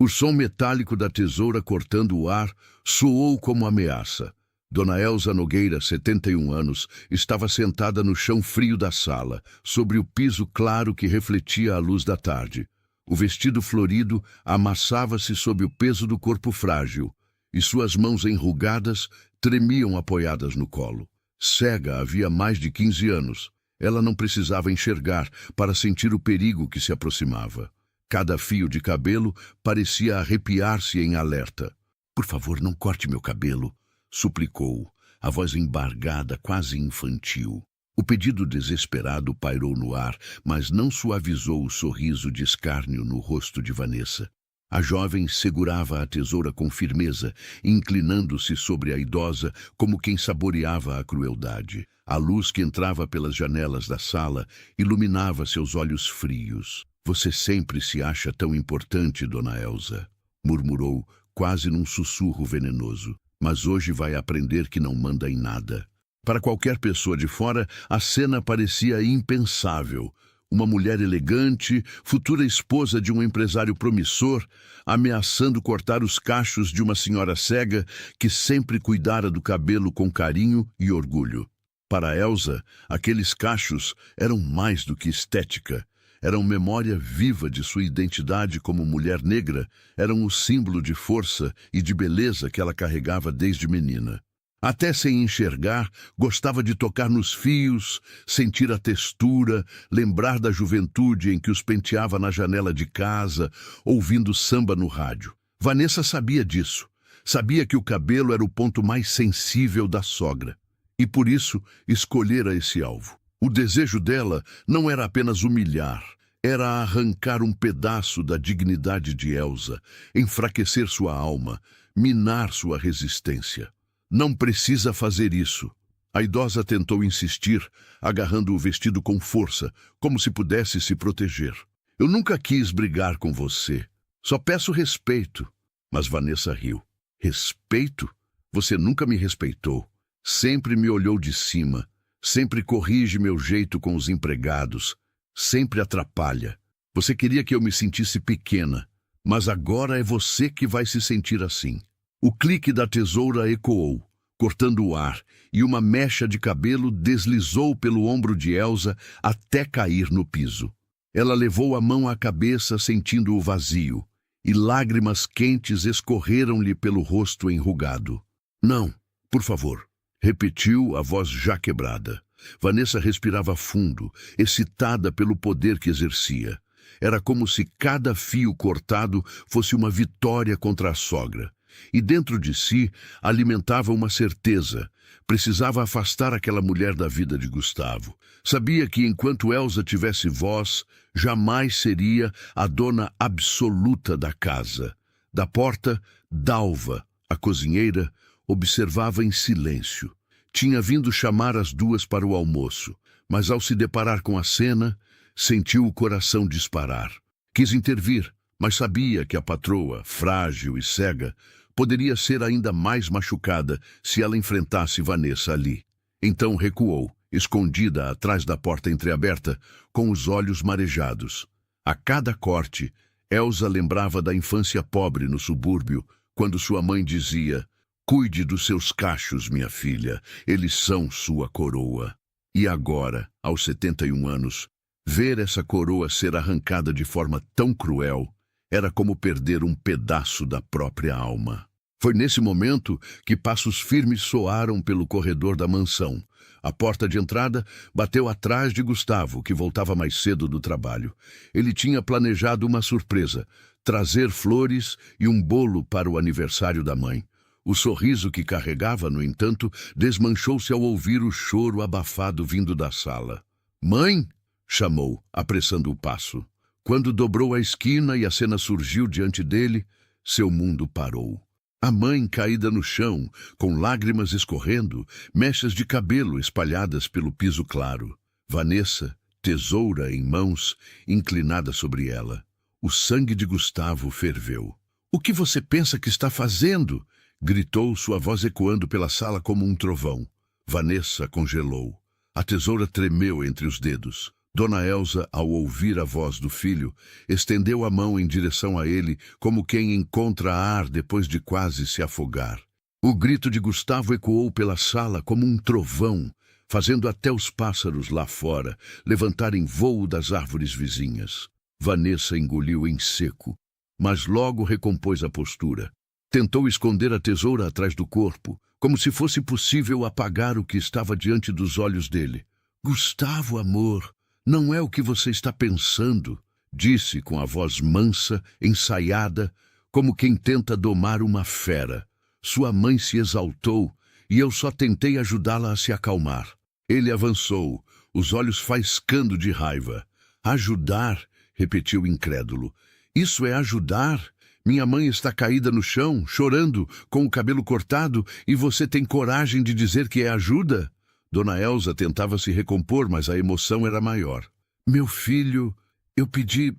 O som metálico da tesoura cortando o ar soou como ameaça. Dona Elza Nogueira, 71 anos, estava sentada no chão frio da sala, sobre o piso claro que refletia a luz da tarde. O vestido florido amassava-se sob o peso do corpo frágil, e suas mãos enrugadas tremiam apoiadas no colo. Cega havia mais de 15 anos. Ela não precisava enxergar para sentir o perigo que se aproximava. Cada fio de cabelo parecia arrepiar-se em alerta. "Por favor, não corte meu cabelo", suplicou, a voz embargada, quase infantil. O pedido desesperado pairou no ar, mas não suavizou o sorriso de escárnio no rosto de Vanessa. A jovem segurava a tesoura com firmeza, inclinando-se sobre a idosa como quem saboreava a crueldade. A luz que entrava pelas janelas da sala iluminava seus olhos frios. "Você sempre se acha tão importante, Dona Elza", murmurou, quase num sussurro venenoso. "Mas hoje vai aprender que não manda em nada." Para qualquer pessoa de fora, a cena parecia impensável. Uma mulher elegante, futura esposa de um empresário promissor, ameaçando cortar os cachos de uma senhora cega que sempre cuidara do cabelo com carinho e orgulho. Para Elza, aqueles cachos eram mais do que estética. Eram memória viva de sua identidade como mulher negra, eram o símbolo de força e de beleza que ela carregava desde menina. Até sem enxergar, gostava de tocar nos fios, sentir a textura, lembrar da juventude em que os penteava na janela de casa, ouvindo samba no rádio. Vanessa sabia disso. Sabia que o cabelo era o ponto mais sensível da sogra. E por isso escolhera esse alvo. O desejo dela não era apenas humilhar, era arrancar um pedaço da dignidade de Elza, enfraquecer sua alma, minar sua resistência. "Não precisa fazer isso." A idosa tentou insistir, agarrando o vestido com força, como se pudesse se proteger. "Eu nunca quis brigar com você. Só peço respeito." Mas Vanessa riu. "Respeito? Você nunca me respeitou. Sempre me olhou de cima. Sempre corrige meu jeito com os empregados. Sempre atrapalha. Você queria que eu me sentisse pequena, mas agora é você que vai se sentir assim." O clique da tesoura ecoou, cortando o ar, e uma mecha de cabelo deslizou pelo ombro de Elza até cair no piso. Ela levou a mão à cabeça, sentindo o vazio, e lágrimas quentes escorreram-lhe pelo rosto enrugado. "Não, por favor", repetiu, a voz já quebrada. Vanessa respirava fundo, excitada pelo poder que exercia. Era como se cada fio cortado fosse uma vitória contra a sogra. E dentro de si alimentava uma certeza. Precisava afastar aquela mulher da vida de Gustavo. Sabia que enquanto Elza tivesse voz, jamais seria a dona absoluta da casa. Da porta, Dalva, a cozinheira, observava em silêncio. Tinha vindo chamar as duas para o almoço, mas ao se deparar com a cena, sentiu o coração disparar. Quis intervir, mas sabia que a patroa, frágil e cega, poderia ser ainda mais machucada se ela enfrentasse Vanessa ali. Então recuou, escondida atrás da porta entreaberta, com os olhos marejados. A cada corte, Elza lembrava da infância pobre no subúrbio, quando sua mãe dizia: "Cuide dos seus cachos, minha filha, eles são sua coroa." E agora, aos 71 anos, ver essa coroa ser arrancada de forma tão cruel era como perder um pedaço da própria alma. Foi nesse momento que passos firmes soaram pelo corredor da mansão. A porta de entrada bateu atrás de Gustavo, que voltava mais cedo do trabalho. Ele tinha planejado uma surpresa: trazer flores e um bolo para o aniversário da mãe. O sorriso que carregava, no entanto, desmanchou-se ao ouvir o choro abafado vindo da sala. "Mãe!" chamou, apressando o passo. Quando dobrou a esquina e a cena surgiu diante dele, seu mundo parou. A mãe caída no chão, com lágrimas escorrendo, mechas de cabelo espalhadas pelo piso claro. Vanessa, tesoura em mãos, inclinada sobre ela. O sangue de Gustavo ferveu. "O que você pensa que está fazendo?" gritou, sua voz ecoando pela sala como um trovão. Vanessa congelou. A tesoura tremeu entre os dedos. Dona Elza, ao ouvir a voz do filho, estendeu a mão em direção a ele, como quem encontra ar depois de quase se afogar. O grito de Gustavo ecoou pela sala como um trovão, fazendo até os pássaros lá fora levantarem vôo das árvores vizinhas. Vanessa engoliu em seco, mas logo recompôs a postura. Tentou esconder a tesoura atrás do corpo, como se fosse possível apagar o que estava diante dos olhos dele. Gustavo, amor, não é o que você está pensando, disse com a voz mansa, ensaiada, como quem tenta domar uma fera. Sua mãe se exaltou e eu só tentei ajudá-la a se acalmar. Ele avançou, os olhos faiscando de raiva. Ajudar? Repetiu incrédulo. Isso é ajudar? Minha mãe está caída no chão, chorando, com o cabelo cortado, e você tem coragem de dizer que é ajuda? Dona Elza tentava se recompor, mas a emoção era maior. Meu filho, eu pedi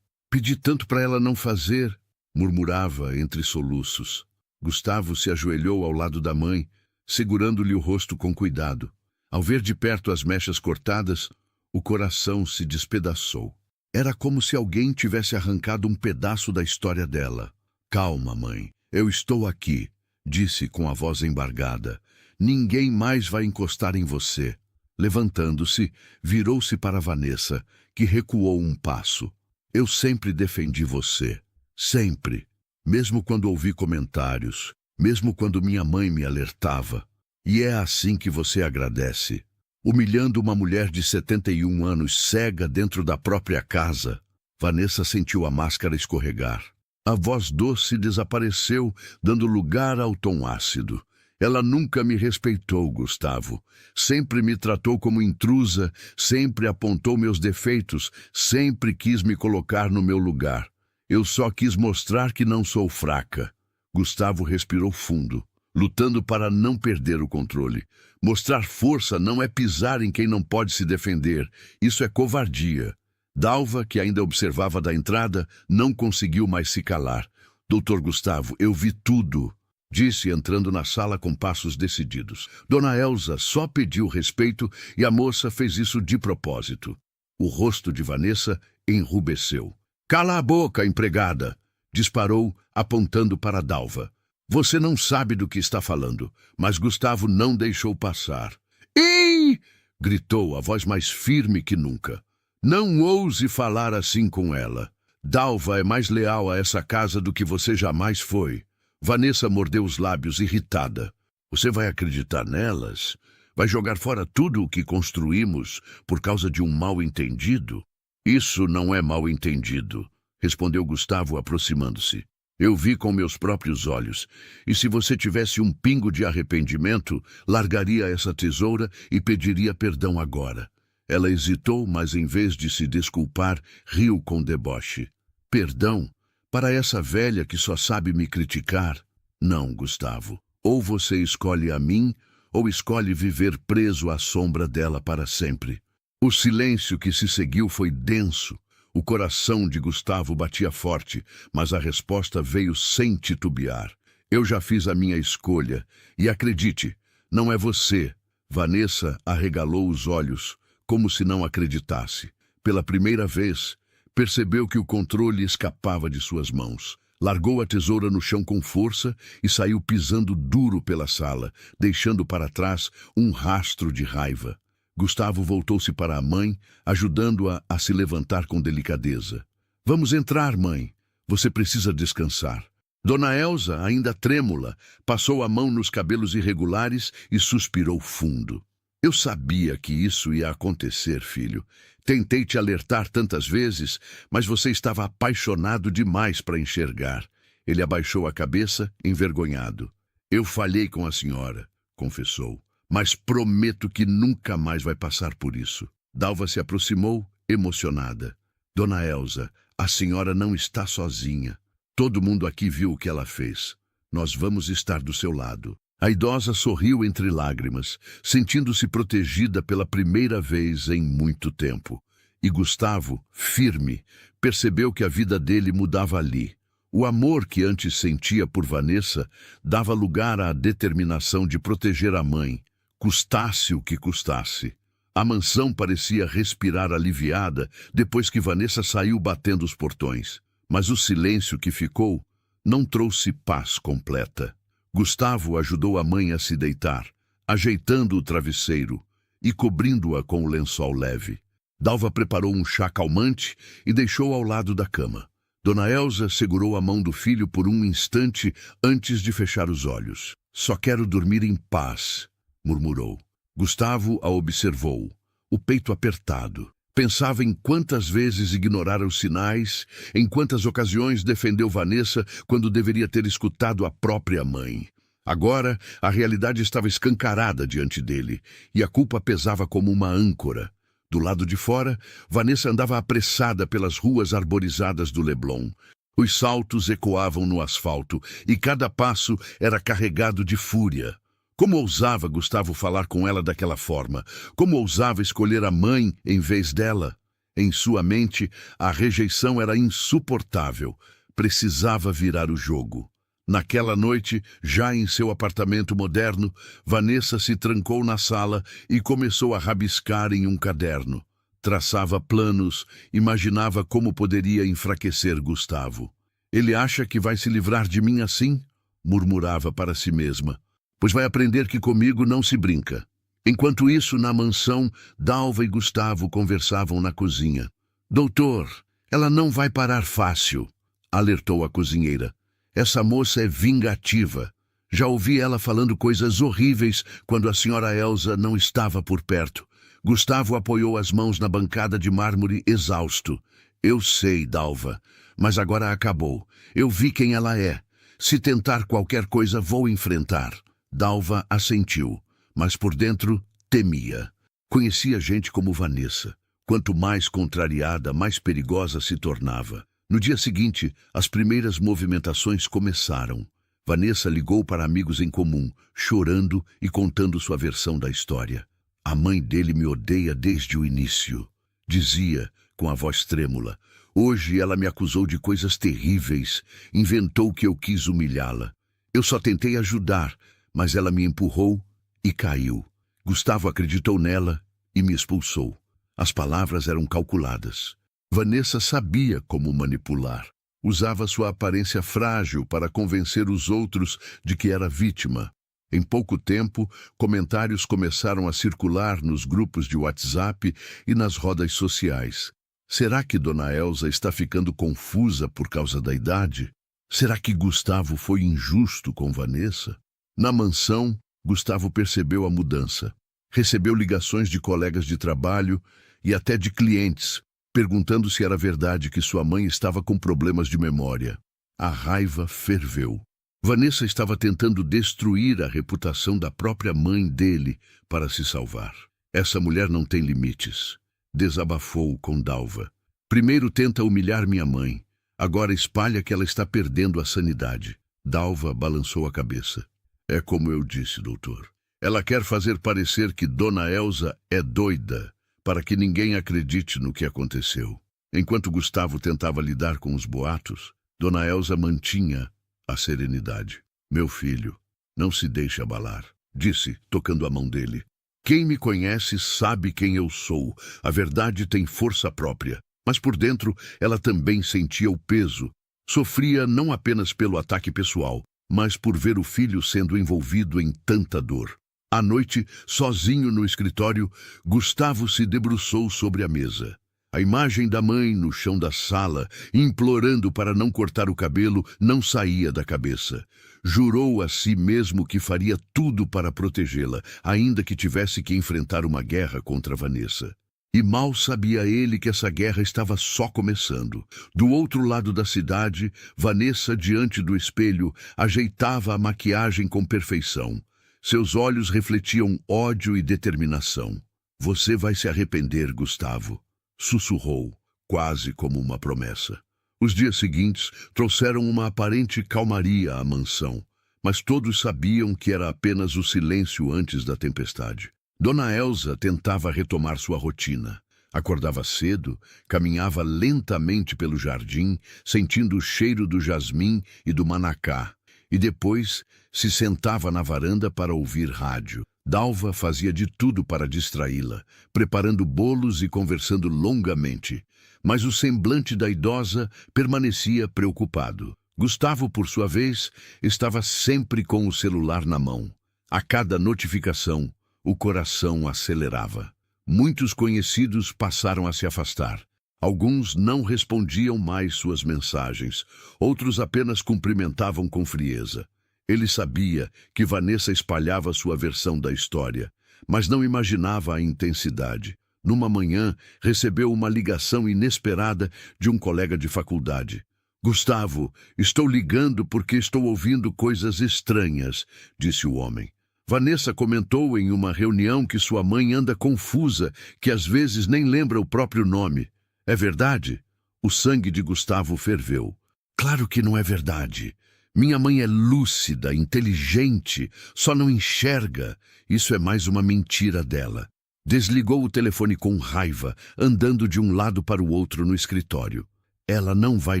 tanto para ela não fazer, murmurava entre soluços. Gustavo se ajoelhou ao lado da mãe, segurando-lhe o rosto com cuidado. Ao ver de perto as mechas cortadas, o coração se despedaçou. Era como se alguém tivesse arrancado um pedaço da história dela. Calma, mãe, eu estou aqui, disse com a voz embargada. Ninguém mais vai encostar em você. Levantando-se, virou-se para Vanessa, que recuou um passo. Eu sempre defendi você. Sempre. Mesmo quando ouvi comentários. Mesmo quando minha mãe me alertava. E é assim que você agradece. Humilhando uma mulher de 71 anos cega dentro da própria casa. Vanessa sentiu a máscara escorregar. A voz doce desapareceu, dando lugar ao tom ácido. Ela nunca me respeitou, Gustavo. Sempre me tratou como intrusa, sempre apontou meus defeitos, sempre quis me colocar no meu lugar. Eu só quis mostrar que não sou fraca. Gustavo respirou fundo, lutando para não perder o controle. Mostrar força não é pisar em quem não pode se defender. Isso é covardia. Dalva, que ainda observava da entrada, não conseguiu mais se calar. Doutor Gustavo, eu vi tudo, disse entrando na sala com passos decididos. Dona Elza só pediu respeito e a moça fez isso de propósito. O rosto de Vanessa enrubesceu. Cala a boca, empregada! Disparou, apontando para Dalva. Você não sabe do que está falando, mas Gustavo não deixou passar. Ei! Gritou, a voz mais firme que nunca. Não ouse falar assim com ela. Dalva é mais leal a essa casa do que você jamais foi. Vanessa mordeu os lábios, irritada. Você vai acreditar nelas? Vai jogar fora tudo o que construímos por causa de um mal-entendido? Isso não é mal-entendido, respondeu Gustavo, aproximando-se. Eu vi com meus próprios olhos, e se você tivesse um pingo de arrependimento, largaria essa tesoura e pediria perdão agora. Ela hesitou, mas em vez de se desculpar, riu com deboche. Perdão? Para essa velha que só sabe me criticar? Não, Gustavo. Ou você escolhe a mim, ou escolhe viver preso à sombra dela para sempre. O silêncio que se seguiu foi denso. O coração de Gustavo batia forte, mas a resposta veio sem titubear. Eu já fiz a minha escolha, e acredite, não é você. Vanessa arregalou os olhos, como se não acreditasse. Pela primeira vez, percebeu que o controle escapava de suas mãos. Largou a tesoura no chão com força e saiu pisando duro pela sala, deixando para trás um rastro de raiva. Gustavo voltou-se para a mãe, ajudando-a a se levantar com delicadeza. Vamos entrar, mãe. Você precisa descansar. Dona Elza, ainda trêmula, passou a mão nos cabelos irregulares e suspirou fundo. Eu sabia que isso ia acontecer, filho. Tentei te alertar tantas vezes, mas você estava apaixonado demais para enxergar. Ele abaixou a cabeça, envergonhado. Eu falhei com a senhora, confessou. Mas prometo que nunca mais vai passar por isso. Dalva se aproximou, emocionada. Dona Elza, a senhora não está sozinha. Todo mundo aqui viu o que ela fez. Nós vamos estar do seu lado. A idosa sorriu entre lágrimas, sentindo-se protegida pela primeira vez em muito tempo. E Gustavo, firme, percebeu que a vida dele mudava ali. O amor que antes sentia por Vanessa dava lugar à determinação de proteger a mãe, custasse o que custasse. A mansão parecia respirar aliviada depois que Vanessa saiu batendo os portões. Mas o silêncio que ficou não trouxe paz completa. Gustavo ajudou a mãe a se deitar, ajeitando o travesseiro e cobrindo-a com o lençol leve. Dalva preparou um chá calmante e deixou ao lado da cama. Dona Elza segurou a mão do filho por um instante antes de fechar os olhos. "Só quero dormir em paz", murmurou. Gustavo a observou, o peito apertado. Pensava em quantas vezes ignorara os sinais, em quantas ocasiões defendeu Vanessa quando deveria ter escutado a própria mãe. Agora, a realidade estava escancarada diante dele, e a culpa pesava como uma âncora. Do lado de fora, Vanessa andava apressada pelas ruas arborizadas do Leblon. Os saltos ecoavam no asfalto, e cada passo era carregado de fúria. Como ousava Gustavo falar com ela daquela forma? Como ousava escolher a mãe em vez dela? Em sua mente, a rejeição era insuportável. Precisava virar o jogo. Naquela noite, já em seu apartamento moderno, Vanessa se trancou na sala e começou a rabiscar em um caderno. Traçava planos, imaginava como poderia enfraquecer Gustavo. "Ele acha que vai se livrar de mim assim?", murmurava para si mesma. "Pois vai aprender que comigo não se brinca." Enquanto isso, na mansão, Dalva e Gustavo conversavam na cozinha. "Doutor, ela não vai parar fácil", alertou a cozinheira. "Essa moça é vingativa. Já ouvi ela falando coisas horríveis quando a senhora Elza não estava por perto." Gustavo apoiou as mãos na bancada de mármore exausto. "Eu sei, Dalva, mas agora acabou. Eu vi quem ela é. Se tentar qualquer coisa, vou enfrentar." Dalva assentiu, mas por dentro temia. Conhecia gente como Vanessa. Quanto mais contrariada, mais perigosa se tornava. No dia seguinte, as primeiras movimentações começaram. Vanessa ligou para amigos em comum, chorando e contando sua versão da história. "A mãe dele me odeia desde o início", dizia, com a voz trêmula. "Hoje ela me acusou de coisas terríveis, inventou que eu quis humilhá-la. Eu só tentei ajudar, mas ela me empurrou e caiu. Gustavo acreditou nela e me expulsou." As palavras eram calculadas. Vanessa sabia como manipular. Usava sua aparência frágil para convencer os outros de que era vítima. Em pouco tempo, comentários começaram a circular nos grupos de WhatsApp e nas rodas sociais. Será que Dona Elza está ficando confusa por causa da idade? Será que Gustavo foi injusto com Vanessa? Na mansão, Gustavo percebeu a mudança. Recebeu ligações de colegas de trabalho e até de clientes, perguntando se era verdade que sua mãe estava com problemas de memória. A raiva ferveu. Vanessa estava tentando destruir a reputação da própria mãe dele para se salvar. "Essa mulher não tem limites", desabafou com Dalva. "Primeiro tenta humilhar minha mãe, agora espalha que ela está perdendo a sanidade." Dalva balançou a cabeça. "É como eu disse, doutor. Ela quer fazer parecer que Dona Elza é doida, para que ninguém acredite no que aconteceu." Enquanto Gustavo tentava lidar com os boatos, Dona Elza mantinha a serenidade. "Meu filho, não se deixe abalar", disse, tocando a mão dele. "Quem me conhece sabe quem eu sou. A verdade tem força própria." Mas por dentro, ela também sentia o peso. Sofria não apenas pelo ataque pessoal, mas por ver o filho sendo envolvido em tanta dor. À noite, sozinho no escritório, Gustavo se debruçou sobre a mesa. A imagem da mãe no chão da sala, implorando para não cortar o cabelo, não saía da cabeça. Jurou a si mesmo que faria tudo para protegê-la, ainda que tivesse que enfrentar uma guerra contra Vanessa. E mal sabia ele que essa guerra estava só começando. Do outro lado da cidade, Vanessa, diante do espelho, ajeitava a maquiagem com perfeição. Seus olhos refletiam ódio e determinação. "Você vai se arrepender, Gustavo", sussurrou, quase como uma promessa. Os dias seguintes trouxeram uma aparente calmaria à mansão, mas todos sabiam que era apenas o silêncio antes da tempestade. Dona Elza tentava retomar sua rotina. Acordava cedo, caminhava lentamente pelo jardim, sentindo o cheiro do jasmim e do manacá, e depois se sentava na varanda para ouvir rádio. Dalva fazia de tudo para distraí-la, preparando bolos e conversando longamente. Mas o semblante da idosa permanecia preocupado. Gustavo, por sua vez, estava sempre com o celular na mão. A cada notificação, o coração acelerava. Muitos conhecidos passaram a se afastar. Alguns não respondiam mais suas mensagens, outros apenas cumprimentavam com frieza. Ele sabia que Vanessa espalhava sua versão da história, mas não imaginava a intensidade. Numa manhã, recebeu uma ligação inesperada de um colega de faculdade. "Gustavo, estou ligando porque estou ouvindo coisas estranhas", disse o homem. Vanessa comentou em uma reunião que sua mãe anda confusa, que às vezes nem lembra o próprio nome. "É verdade?" O sangue de Gustavo ferveu. "Claro que não é verdade. Minha mãe é lúcida, inteligente, só não enxerga. Isso é mais uma mentira dela." Desligou o telefone com raiva, andando de um lado para o outro no escritório. "Ela não vai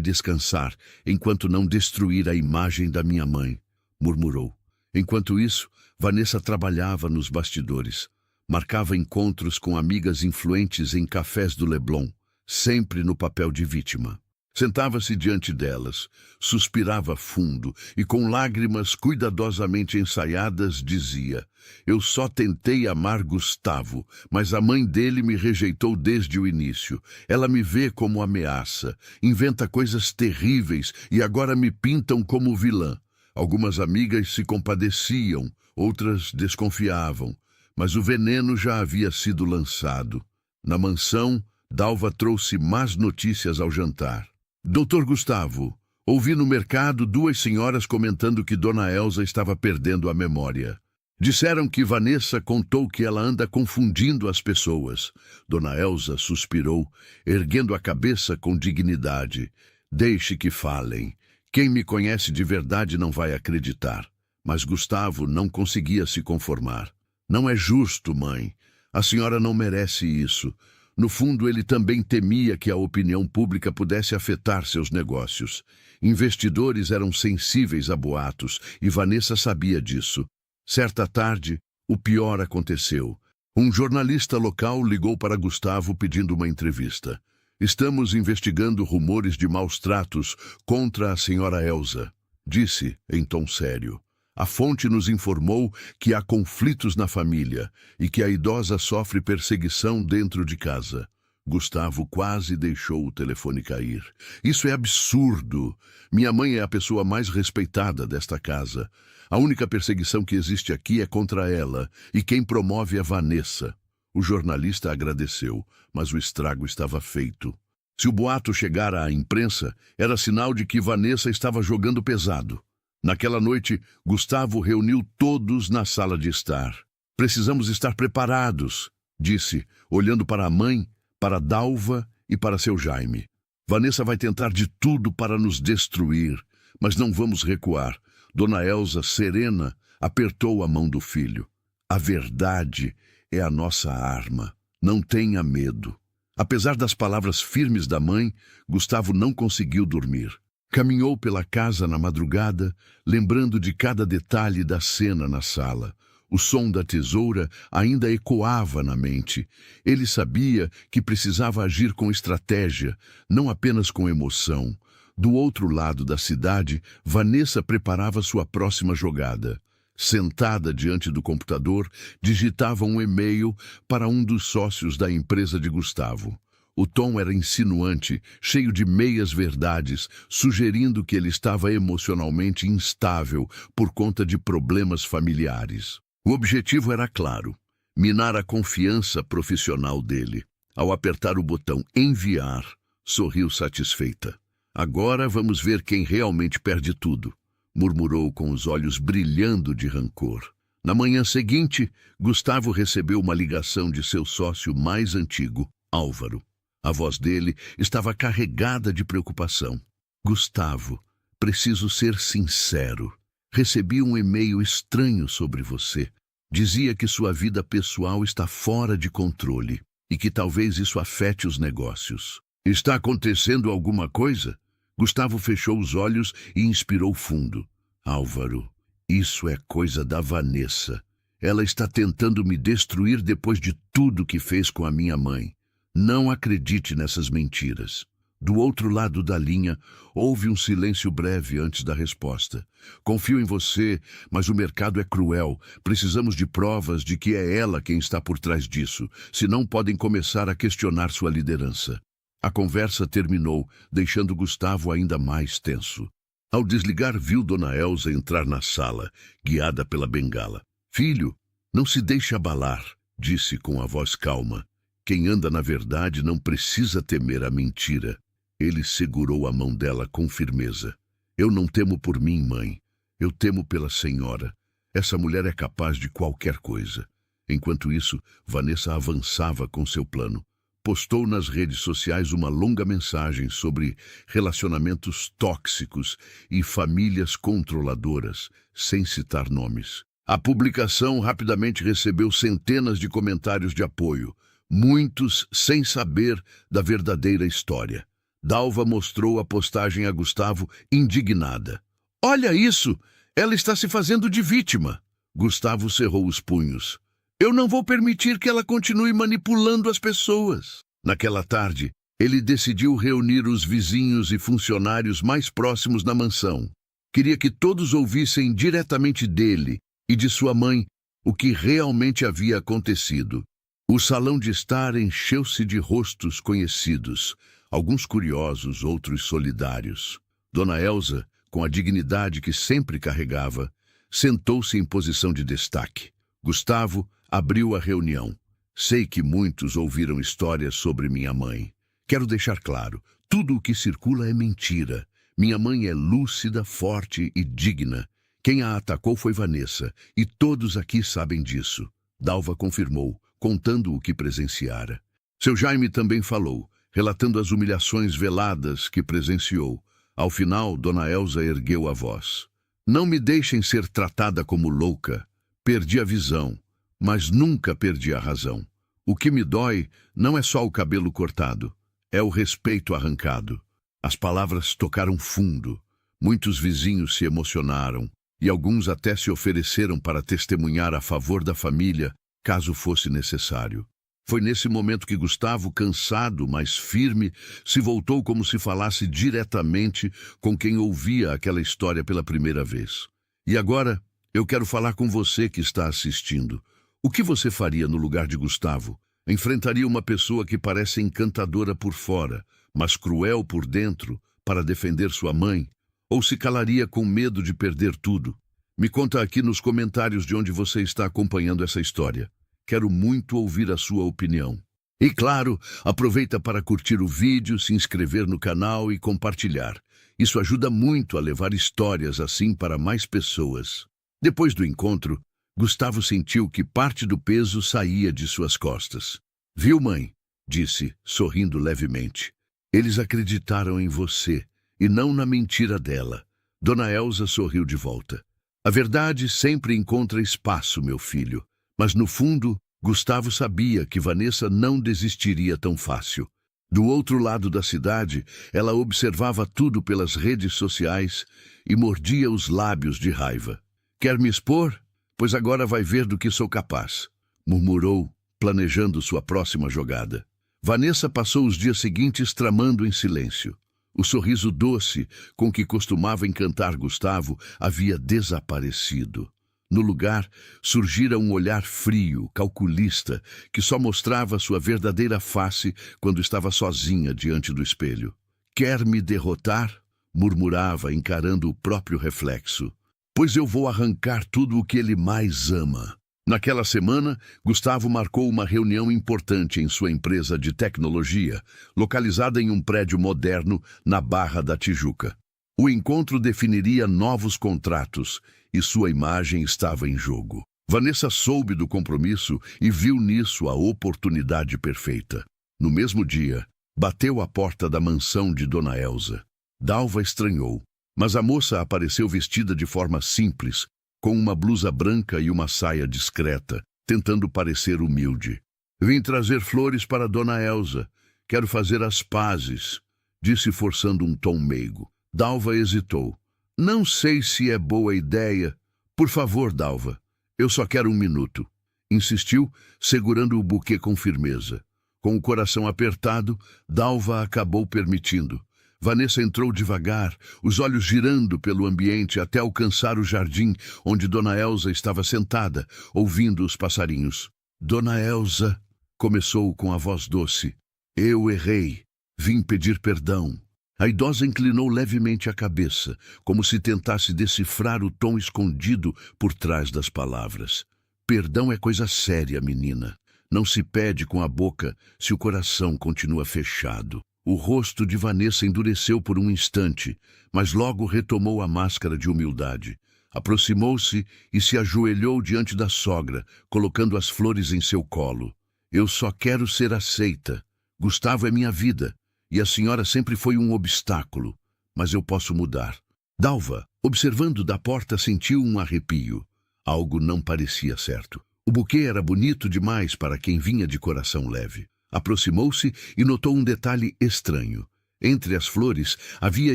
descansar enquanto não destruir a imagem da minha mãe", murmurou. Enquanto isso, Vanessa trabalhava nos bastidores. Marcava encontros com amigas influentes em cafés do Leblon, sempre no papel de vítima. Sentava-se diante delas, suspirava fundo e, com lágrimas cuidadosamente ensaiadas, dizia: "Eu só tentei amar Gustavo, mas a mãe dele me rejeitou desde o início. Ela me vê como ameaça, inventa coisas terríveis e agora me pintam como vilã." Algumas amigas se compadeciam, outras desconfiavam, mas o veneno já havia sido lançado. Na mansão, Dalva trouxe más notícias ao jantar. "Doutor Gustavo, ouvi no mercado 2 senhoras comentando que Dona Elza estava perdendo a memória. Disseram que Vanessa contou que ela anda confundindo as pessoas." Dona Elza suspirou, erguendo a cabeça com dignidade. "Deixe que falem. Quem me conhece de verdade não vai acreditar." Mas Gustavo não conseguia se conformar. "Não é justo, mãe. A senhora não merece isso." No fundo, ele também temia que a opinião pública pudesse afetar seus negócios. Investidores eram sensíveis a boatos e Vanessa sabia disso. Certa tarde, o pior aconteceu. Um jornalista local ligou para Gustavo pedindo uma entrevista. "Estamos investigando rumores de maus tratos contra a senhora Elza", disse em tom sério. "A fonte nos informou que há conflitos na família e que a idosa sofre perseguição dentro de casa." Gustavo quase deixou o telefone cair. "Isso é absurdo. Minha mãe é a pessoa mais respeitada desta casa. A única perseguição que existe aqui é contra ela, e quem promove é Vanessa." O jornalista agradeceu, mas o estrago estava feito. Se o boato chegara à imprensa, era sinal de que Vanessa estava jogando pesado. Naquela noite, Gustavo reuniu todos na sala de estar. "Precisamos estar preparados", disse, olhando para a mãe, para Dalva e para seu Jaime. "Vanessa vai tentar de tudo para nos destruir, mas não vamos recuar." Dona Elza, serena, apertou a mão do filho. "A verdade é a nossa arma. Não tenha medo." Apesar das palavras firmes da mãe, Gustavo não conseguiu dormir. Caminhou pela casa na madrugada, lembrando de cada detalhe da cena na sala. O som da tesoura ainda ecoava na mente. Ele sabia que precisava agir com estratégia, não apenas com emoção. Do outro lado da cidade, Vanessa preparava sua próxima jogada. Sentada diante do computador, digitava um e-mail para um dos sócios da empresa de Gustavo. O tom era insinuante, cheio de meias-verdades, sugerindo que ele estava emocionalmente instável por conta de problemas familiares. O objetivo era claro: minar a confiança profissional dele. Ao apertar o botão enviar, sorriu satisfeita. "Agora vamos ver quem realmente perde tudo", murmurou com os olhos brilhando de rancor. Na manhã seguinte, Gustavo recebeu uma ligação de seu sócio mais antigo, Álvaro. A voz dele estava carregada de preocupação. "Gustavo, preciso ser sincero. Recebi um e-mail estranho sobre você. Dizia que sua vida pessoal está fora de controle e que talvez isso afete os negócios. Está acontecendo alguma coisa?" Gustavo fechou os olhos e inspirou fundo. "Álvaro, isso é coisa da Vanessa. Ela está tentando me destruir depois de tudo que fez com a minha mãe. Não acredite nessas mentiras. Do outro lado da linha, houve um silêncio breve antes da resposta. Confio em você, mas o mercado é cruel. Precisamos de provas de que é ela quem está por trás disso, senão podem começar a questionar sua liderança. A conversa terminou, deixando Gustavo ainda mais tenso. Ao desligar, viu Dona Elza entrar na sala, guiada pela bengala. Filho, não se deixe abalar, disse com a voz calma. Quem anda na verdade não precisa temer a mentira. Ele segurou a mão dela com firmeza. Eu não temo por mim, mãe. Eu temo pela senhora. Essa mulher é capaz de qualquer coisa. Enquanto isso, Vanessa avançava com seu plano. Postou nas redes sociais uma longa mensagem sobre relacionamentos tóxicos e famílias controladoras, sem citar nomes. A publicação rapidamente recebeu centenas de comentários de apoio, muitos sem saber da verdadeira história. Dalva mostrou a postagem a Gustavo, indignada. Olha isso! Ela está se fazendo de vítima. Gustavo cerrou os punhos. Eu não vou permitir que ela continue manipulando as pessoas. Naquela tarde, ele decidiu reunir os vizinhos e funcionários mais próximos na mansão. Queria que todos ouvissem diretamente dele e de sua mãe o que realmente havia acontecido. O salão de estar encheu-se de rostos conhecidos, alguns curiosos, outros solidários. Dona Elza, com a dignidade que sempre carregava, sentou-se em posição de destaque. Gustavo abriu a reunião. Sei que muitos ouviram histórias sobre minha mãe. Quero deixar claro, tudo o que circula é mentira. Minha mãe é lúcida, forte e digna. Quem a atacou foi Vanessa, e todos aqui sabem disso. Dalva confirmou, contando o que presenciara. Seu Jaime também falou, relatando as humilhações veladas que presenciou. Ao final, Dona Elza ergueu a voz. Não me deixem ser tratada como louca. Perdi a visão, mas nunca perdi a razão. O que me dói não é só o cabelo cortado, é o respeito arrancado. As palavras tocaram fundo. Muitos vizinhos se emocionaram e alguns até se ofereceram para testemunhar a favor da família, caso fosse necessário. Foi nesse momento que Gustavo, cansado, mas firme, se voltou como se falasse diretamente com quem ouvia aquela história pela primeira vez. E agora, eu quero falar com você que está assistindo. O que você faria no lugar de Gustavo? Enfrentaria uma pessoa que parece encantadora por fora, mas cruel por dentro, para defender sua mãe? Ou se calaria com medo de perder tudo? Me conta aqui nos comentários de onde você está acompanhando essa história. Quero muito ouvir a sua opinião. E claro, aproveita para curtir o vídeo, se inscrever no canal e compartilhar. Isso ajuda muito a levar histórias assim para mais pessoas. Depois do encontro, Gustavo sentiu que parte do peso saía de suas costas. Viu, mãe? Disse, sorrindo levemente. Eles acreditaram em você e não na mentira dela. Dona Elza sorriu de volta. A verdade sempre encontra espaço, meu filho. Mas no fundo, Gustavo sabia que Vanessa não desistiria tão fácil. Do outro lado da cidade, ela observava tudo pelas redes sociais e mordia os lábios de raiva. Quer me expor? Pois agora vai ver do que sou capaz, murmurou, planejando sua próxima jogada. Vanessa passou os dias seguintes tramando em silêncio. O sorriso doce com que costumava encantar Gustavo havia desaparecido. No lugar, surgira um olhar frio, calculista, que só mostrava sua verdadeira face quando estava sozinha diante do espelho. Quer me derrotar? Murmurava, encarando o próprio reflexo. Pois eu vou arrancar tudo o que ele mais ama. Naquela semana, Gustavo marcou uma reunião importante em sua empresa de tecnologia, localizada em um prédio moderno na Barra da Tijuca. O encontro definiria novos contratos e sua imagem estava em jogo. Vanessa soube do compromisso e viu nisso a oportunidade perfeita. No mesmo dia, bateu à porta da mansão de Dona Elza. Dalva estranhou, mas a moça apareceu vestida de forma simples, com uma blusa branca e uma saia discreta, tentando parecer humilde. Vim trazer flores para Dona Elza. Quero fazer as pazes, disse forçando um tom meigo. Dalva hesitou. Não sei se é boa ideia. Por favor, Dalva, Eu só quero 1 minuto. Insistiu, segurando o buquê com firmeza. Com o coração apertado, Dalva acabou permitindo. Vanessa entrou devagar, os olhos girando pelo ambiente até alcançar o jardim onde Dona Elsa estava sentada, ouvindo os passarinhos. Dona Elsa, começou com a voz doce. Eu errei. Vim pedir perdão. A idosa inclinou levemente a cabeça, como se tentasse decifrar o tom escondido por trás das palavras. Perdão é coisa séria, menina. Não se pede com a boca se o coração continua fechado. O rosto de Vanessa endureceu por um instante, mas logo retomou a máscara de humildade. Aproximou-se e se ajoelhou diante da sogra, colocando as flores em seu colo. Eu só quero ser aceita. Gustavo é minha vida, e a senhora sempre foi um obstáculo, mas eu posso mudar. Dalva, observando da porta, sentiu um arrepio. Algo não parecia certo. O buquê era bonito demais para quem vinha de coração leve. Aproximou-se e notou um detalhe estranho. Entre as flores havia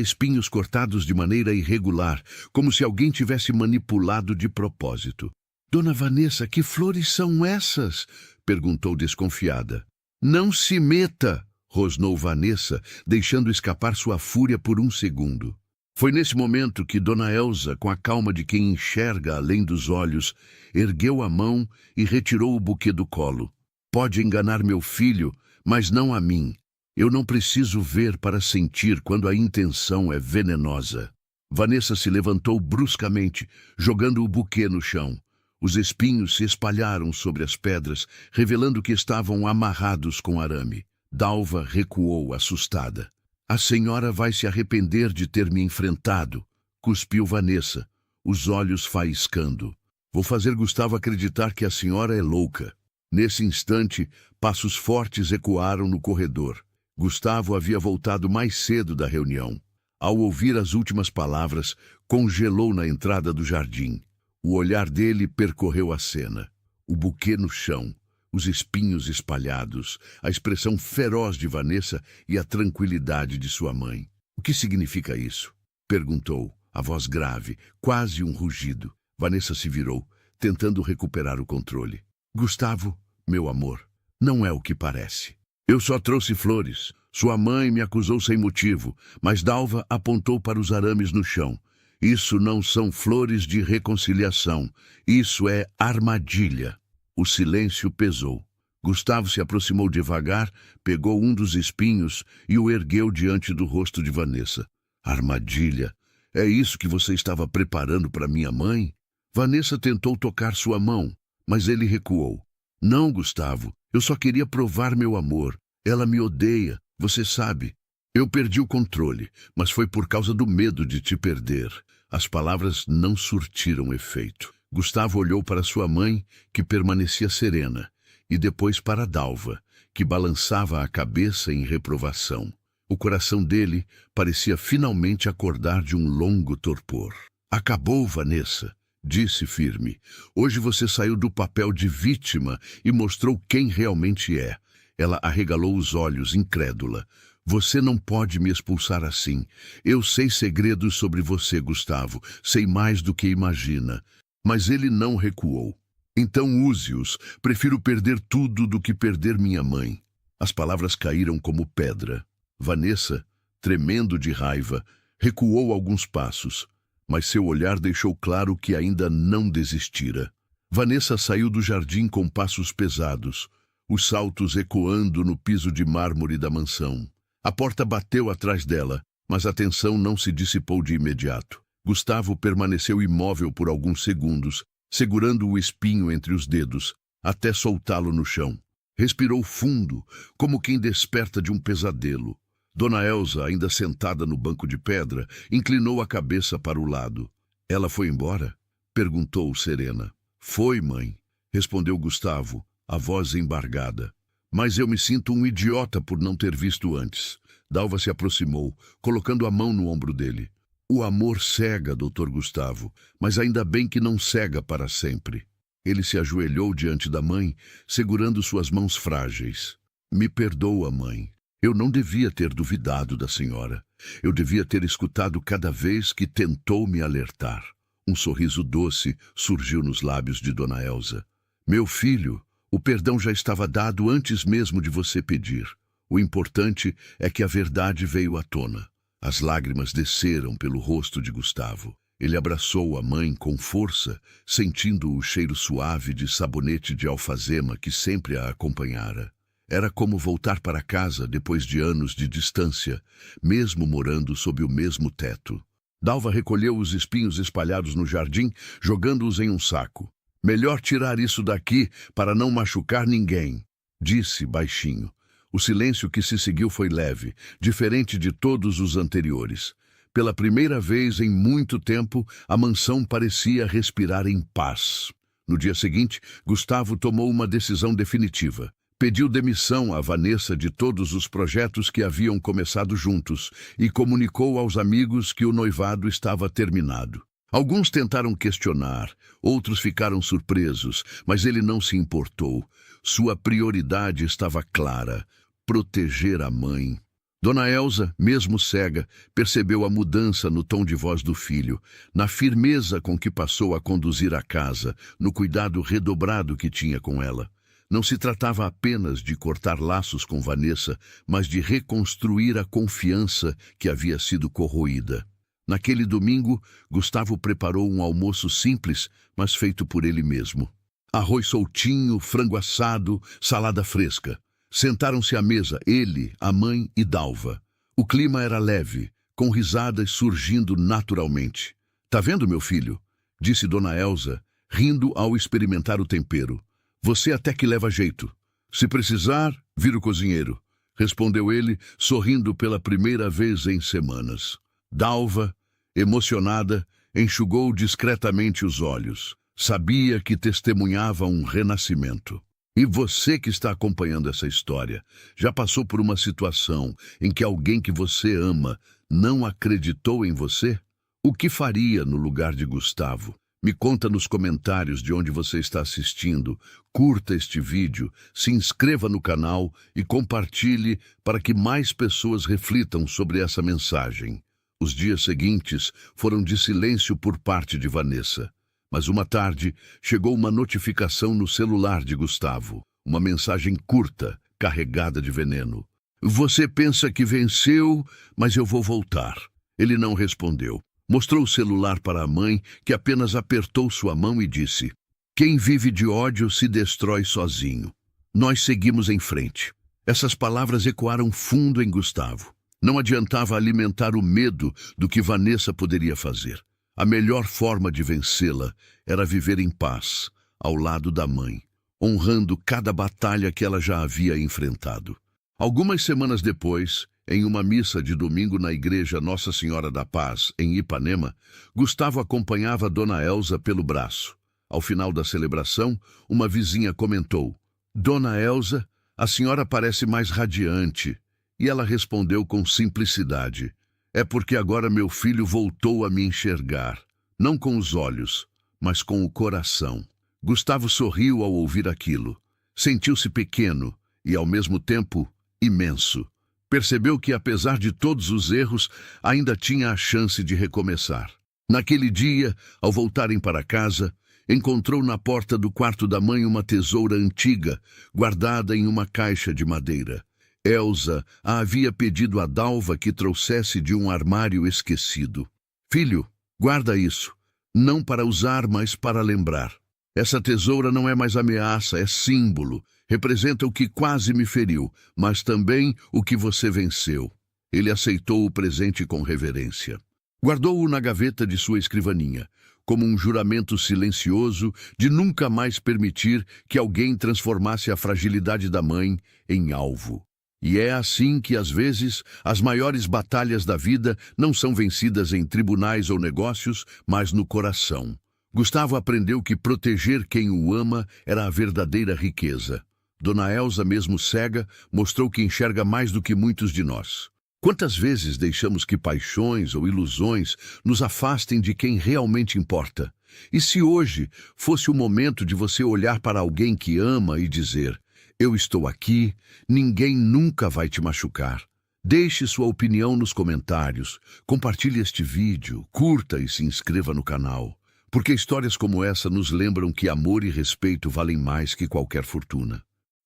espinhos cortados de maneira irregular, como se alguém tivesse manipulado de propósito. Dona Vanessa, que flores são essas? Perguntou desconfiada. Não se meta, rosnou Vanessa, deixando escapar sua fúria por um segundo. Foi nesse momento que Dona Elsa, com a calma de quem enxerga além dos olhos, ergueu a mão e retirou o buquê do colo. Pode enganar meu filho, mas não a mim. Eu não preciso ver para sentir quando a intenção é venenosa. Vanessa se levantou bruscamente, jogando o buquê no chão. Os espinhos se espalharam sobre as pedras, revelando que estavam amarrados com arame. Dalva recuou, assustada. A senhora vai se arrepender de ter me enfrentado, cuspiu Vanessa, os olhos faiscando. Vou fazer Gustavo acreditar que a senhora é louca. Nesse instante, passos fortes ecoaram no corredor. Gustavo havia voltado mais cedo da reunião. Ao ouvir as últimas palavras, congelou na entrada do jardim. O olhar dele percorreu a cena. O buquê no chão, os espinhos espalhados, a expressão feroz de Vanessa e a tranquilidade de sua mãe. O que significa isso? Perguntou, a voz grave, quase um rugido. Vanessa se virou, tentando recuperar o controle. Gustavo, meu amor, não é o que parece. Eu só trouxe flores. Sua mãe me acusou sem motivo, mas Dalva apontou para os arames no chão. Isso não são flores de reconciliação. Isso é armadilha. O silêncio pesou. Gustavo se aproximou devagar, pegou um dos espinhos e o ergueu diante do rosto de Vanessa. Armadilha? É isso que você estava preparando para minha mãe? Vanessa tentou tocar sua mão, mas ele recuou. Não, Gustavo, eu só queria provar meu amor. Ela me odeia, você sabe. Eu perdi o controle, mas foi por causa do medo de te perder. As palavras não surtiram efeito. Gustavo olhou para sua mãe, que permanecia serena, e depois para Dalva, que balançava a cabeça em reprovação. O coração dele parecia finalmente acordar de um longo torpor. Acabou, Vanessa, disse firme. Hoje você saiu do papel de vítima e mostrou quem realmente é. Ela arregalou os olhos, incrédula. Você não pode me expulsar assim. Eu sei segredos sobre você, Gustavo. Sei mais do que imagina. Mas ele não recuou. Então use-os. Prefiro perder tudo do que perder minha mãe. As palavras caíram como pedra. Vanessa, tremendo de raiva, recuou alguns passos, mas seu olhar deixou claro que ainda não desistira. Vanessa saiu do jardim com passos pesados, os saltos ecoando no piso de mármore da mansão. A porta bateu atrás dela, mas a tensão não se dissipou de imediato. Gustavo permaneceu imóvel por alguns segundos, segurando o espinho entre os dedos, até soltá-lo no chão. Respirou fundo, como quem desperta de um pesadelo. Dona Elsa, ainda sentada no banco de pedra, inclinou a cabeça para o lado. Ela foi embora? Perguntou serena. Foi, mãe, respondeu Gustavo, a voz embargada. Mas eu me sinto um idiota por não ter visto antes. Dalva se aproximou, colocando a mão no ombro dele. O amor cega, Dr. Gustavo, mas ainda bem que não cega para sempre. Ele se ajoelhou diante da mãe, segurando suas mãos frágeis. Me perdoa, mãe. Eu não devia ter duvidado da senhora. Eu devia ter escutado cada vez que tentou me alertar. Um sorriso doce surgiu nos lábios de Dona Elsa. Meu filho, o perdão já estava dado antes mesmo de você pedir. O importante é que a verdade veio à tona. As lágrimas desceram pelo rosto de Gustavo. Ele abraçou a mãe com força, sentindo o cheiro suave de sabonete de alfazema que sempre a acompanhara. Era como voltar para casa depois de anos de distância, mesmo morando sob o mesmo teto. Dalva recolheu os espinhos espalhados no jardim, jogando-os em um saco. Melhor tirar isso daqui para não machucar ninguém, disse baixinho. O silêncio que se seguiu foi leve, diferente de todos os anteriores. Pela primeira vez em muito tempo, a mansão parecia respirar em paz. No dia seguinte, Gustavo tomou uma decisão definitiva. Pediu demissão a Vanessa de todos os projetos que haviam começado juntos e comunicou aos amigos que o noivado estava terminado. Alguns tentaram questionar, outros ficaram surpresos, mas ele não se importou. Sua prioridade estava clara: proteger a mãe. Dona Elsa, mesmo cega, percebeu a mudança no tom de voz do filho, na firmeza com que passou a conduzir a casa, no cuidado redobrado que tinha com ela. Não se tratava apenas de cortar laços com Vanessa, mas de reconstruir a confiança que havia sido corroída. Naquele domingo, Gustavo preparou um almoço simples, mas feito por ele mesmo. Arroz soltinho, frango assado, salada fresca. Sentaram-se à mesa, ele, a mãe e Dalva. O clima era leve, com risadas surgindo naturalmente. "Tá vendo, meu filho?" disse Dona Elsa, rindo ao experimentar o tempero. "Você até que leva jeito. Se precisar, vira o cozinheiro", respondeu ele, sorrindo pela primeira vez em semanas. Dalva, emocionada, enxugou discretamente os olhos. Sabia que testemunhava um renascimento. E você que está acompanhando essa história, já passou por uma situação em que alguém que você ama não acreditou em você? O que faria no lugar de Gustavo? Me conta nos comentários de onde você está assistindo, curta este vídeo, se inscreva no canal e compartilhe para que mais pessoas reflitam sobre essa mensagem. Os dias seguintes foram de silêncio por parte de Vanessa. Mas uma tarde, chegou uma notificação no celular de Gustavo. Uma mensagem curta, carregada de veneno. "Você pensa que venceu, mas eu vou voltar." Ele não respondeu. Mostrou o celular para a mãe, que apenas apertou sua mão e disse: "Quem vive de ódio se destrói sozinho." Nós seguimos em frente. Essas palavras ecoaram fundo em Gustavo. Não adiantava alimentar o medo do que Vanessa poderia fazer. A melhor forma de vencê-la era viver em paz, ao lado da mãe, honrando cada batalha que ela já havia enfrentado. Algumas semanas depois, em uma missa de domingo na igreja Nossa Senhora da Paz, em Ipanema, Gustavo acompanhava Dona Elsa pelo braço. Ao final da celebração, uma vizinha comentou: "Dona Elsa, a senhora parece mais radiante." E ela respondeu com simplicidade: "É porque agora meu filho voltou a me enxergar, não com os olhos, mas com o coração." Gustavo sorriu ao ouvir aquilo. Sentiu-se pequeno e, ao mesmo tempo, imenso. Percebeu que, apesar de todos os erros, ainda tinha a chance de recomeçar. Naquele dia, ao voltarem para casa, encontrou na porta do quarto da mãe uma tesoura antiga, guardada em uma caixa de madeira. Elsa a havia pedido a Dalva que trouxesse de um armário esquecido. "Filho, guarda isso. Não para usar, mas para lembrar. Essa tesoura não é mais ameaça, é símbolo. Representa o que quase me feriu, mas também o que você venceu." Ele aceitou o presente com reverência. Guardou-o na gaveta de sua escrivaninha, como um juramento silencioso de nunca mais permitir que alguém transformasse a fragilidade da mãe em alvo. E é assim que, às vezes, as maiores batalhas da vida não são vencidas em tribunais ou negócios, mas no coração. Gustavo aprendeu que proteger quem o ama era a verdadeira riqueza. Dona Elsa, mesmo cega, mostrou que enxerga mais do que muitos de nós. Quantas vezes deixamos que paixões ou ilusões nos afastem de quem realmente importa? E se hoje fosse o momento de você olhar para alguém que ama e dizer: "Eu estou aqui, ninguém nunca vai te machucar"? Deixe sua opinião nos comentários, compartilhe este vídeo, curta e se inscreva no canal. Porque histórias como essa nos lembram que amor e respeito valem mais que qualquer fortuna.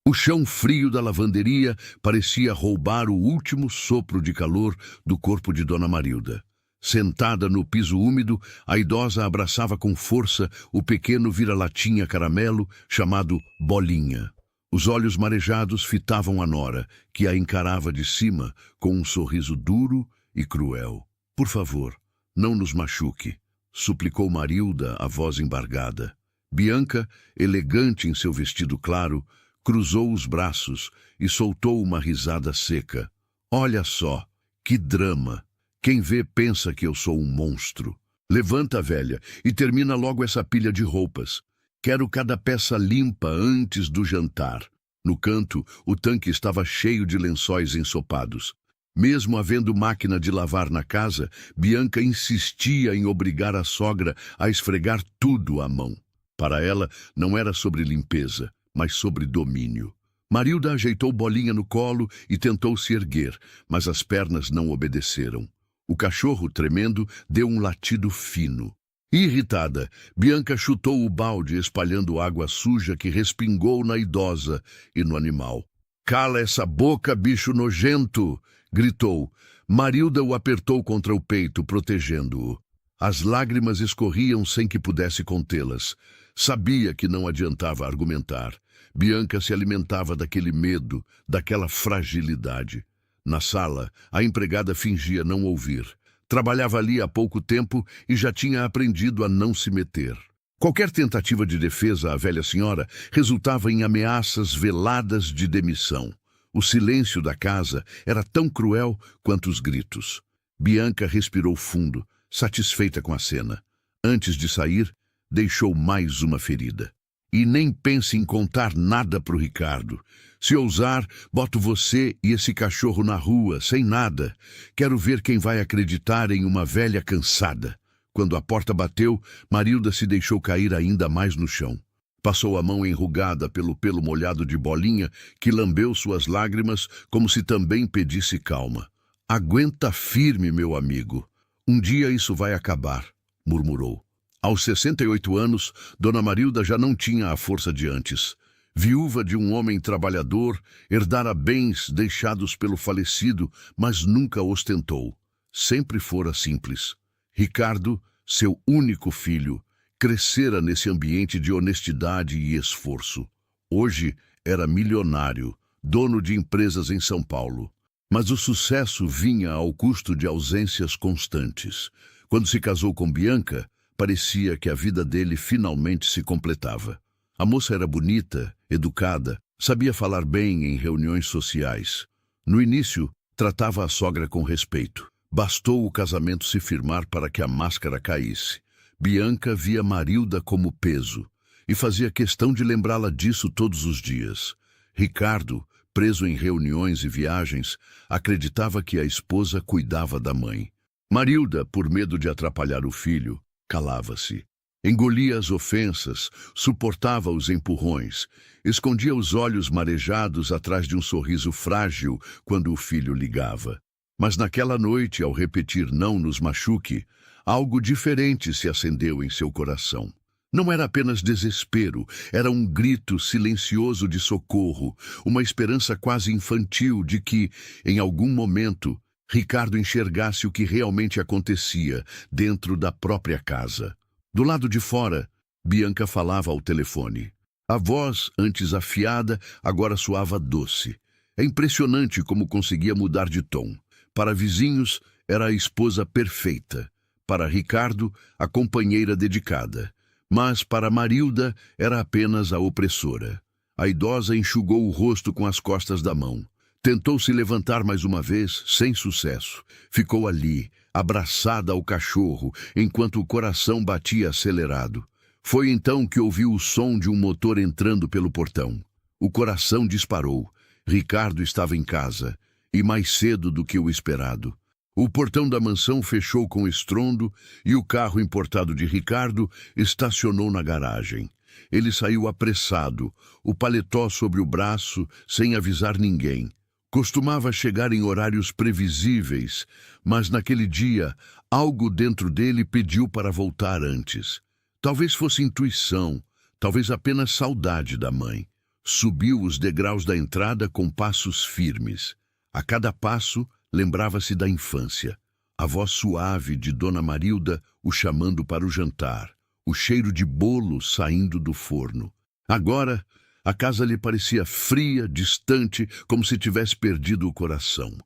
O chão frio da lavanderia parecia roubar o último sopro de calor do corpo de Dona Marilda. Sentada no piso úmido, a idosa abraçava com força o pequeno vira-latinha caramelo chamado Bolinha. Os olhos marejados fitavam a nora, que a encarava de cima com um sorriso duro e cruel. "Por favor, não nos machuque", suplicou Marilda, a voz embargada. Bianca, elegante em seu vestido claro, cruzou os braços e soltou uma risada seca. "Olha só, que drama! Quem vê pensa que eu sou um monstro. Levanta, velha, e termina logo essa pilha de roupas. Quero cada peça limpa antes do jantar." No canto, o tanque estava cheio de lençóis ensopados. Mesmo havendo máquina de lavar na casa, Bianca insistia em obrigar a sogra a esfregar tudo à mão. Para ela, não era sobre limpeza, mas sobre domínio. Marilda ajeitou Bolinha no colo e tentou se erguer, mas as pernas não obedeceram. O cachorro, tremendo, deu um latido fino. Irritada, Bianca chutou o balde, espalhando água suja que respingou na idosa e no animal. "Cala essa boca, bicho nojento!" gritou. Marilda o apertou contra o peito, protegendo-o. As lágrimas escorriam sem que pudesse contê-las. Sabia que não adiantava argumentar. Bianca se alimentava daquele medo, daquela fragilidade. Na sala, a empregada fingia não ouvir. Trabalhava ali há pouco tempo e já tinha aprendido a não se meter. Qualquer tentativa de defesa à velha senhora resultava em ameaças veladas de demissão. O silêncio da casa era tão cruel quanto os gritos. Bianca respirou fundo, satisfeita com a cena. Antes de sair, deixou mais uma ferida. "E nem pense em contar nada pro Ricardo. Se ousar, boto você e esse cachorro na rua, sem nada. Quero ver quem vai acreditar em uma velha cansada." Quando a porta bateu, Marilda se deixou cair ainda mais no chão. Passou a mão enrugada pelo pelo molhado de Bolinha, que lambeu suas lágrimas como se também pedisse calma. "Aguenta firme, meu amigo. Um dia isso vai acabar", murmurou. Aos 68 anos, Dona Marilda já não tinha a força de antes. Viúva de um homem trabalhador, herdara bens deixados pelo falecido, mas nunca ostentou. Sempre fora simples. Ricardo, seu único filho, crescera nesse ambiente de honestidade e esforço. Hoje era milionário, dono de empresas em São Paulo. Mas o sucesso vinha ao custo de ausências constantes. Quando se casou com Bianca, parecia que a vida dele finalmente se completava. A moça era bonita, educada, sabia falar bem em reuniões sociais. No início, tratava a sogra com respeito. Bastou o casamento se firmar para que a máscara caísse. Bianca via Marilda como peso e fazia questão de lembrá-la disso todos os dias. Ricardo, preso em reuniões e viagens, acreditava que a esposa cuidava da mãe. Marilda, por medo de atrapalhar o filho, calava-se. Engolia as ofensas, suportava os empurrões, escondia os olhos marejados atrás de um sorriso frágil quando o filho ligava. Mas naquela noite, ao repetir "não nos machuque", algo diferente se acendeu em seu coração. Não era apenas desespero, era um grito silencioso de socorro, uma esperança quase infantil de que, em algum momento, Ricardo enxergasse o que realmente acontecia dentro da própria casa. Do lado de fora, Bianca falava ao telefone. A voz, antes afiada, agora soava doce. É impressionante como conseguia mudar de tom. Para vizinhos, era a esposa perfeita. Para Ricardo, a companheira dedicada. Mas para Marilda, era apenas a opressora. A idosa enxugou o rosto com as costas da mão. Tentou se levantar mais uma vez, sem sucesso. Ficou ali, abraçada ao cachorro, enquanto o coração batia acelerado. Foi então que ouviu o som de um motor entrando pelo portão. O coração disparou. Ricardo estava em casa, e mais cedo do que o esperado. O portão da mansão fechou com estrondo e o carro importado de Ricardo estacionou na garagem. Ele saiu apressado, o paletó sobre o braço, sem avisar ninguém. Costumava chegar em horários previsíveis, mas naquele dia, algo dentro dele pediu para voltar antes. Talvez fosse intuição, talvez apenas saudade da mãe. Subiu os degraus da entrada com passos firmes. A cada passo, lembrava-se da infância. A voz suave de Dona Marilda o chamando para o jantar. O cheiro de bolo saindo do forno. Agora, a casa lhe parecia fria, distante, como se tivesse perdido o coração.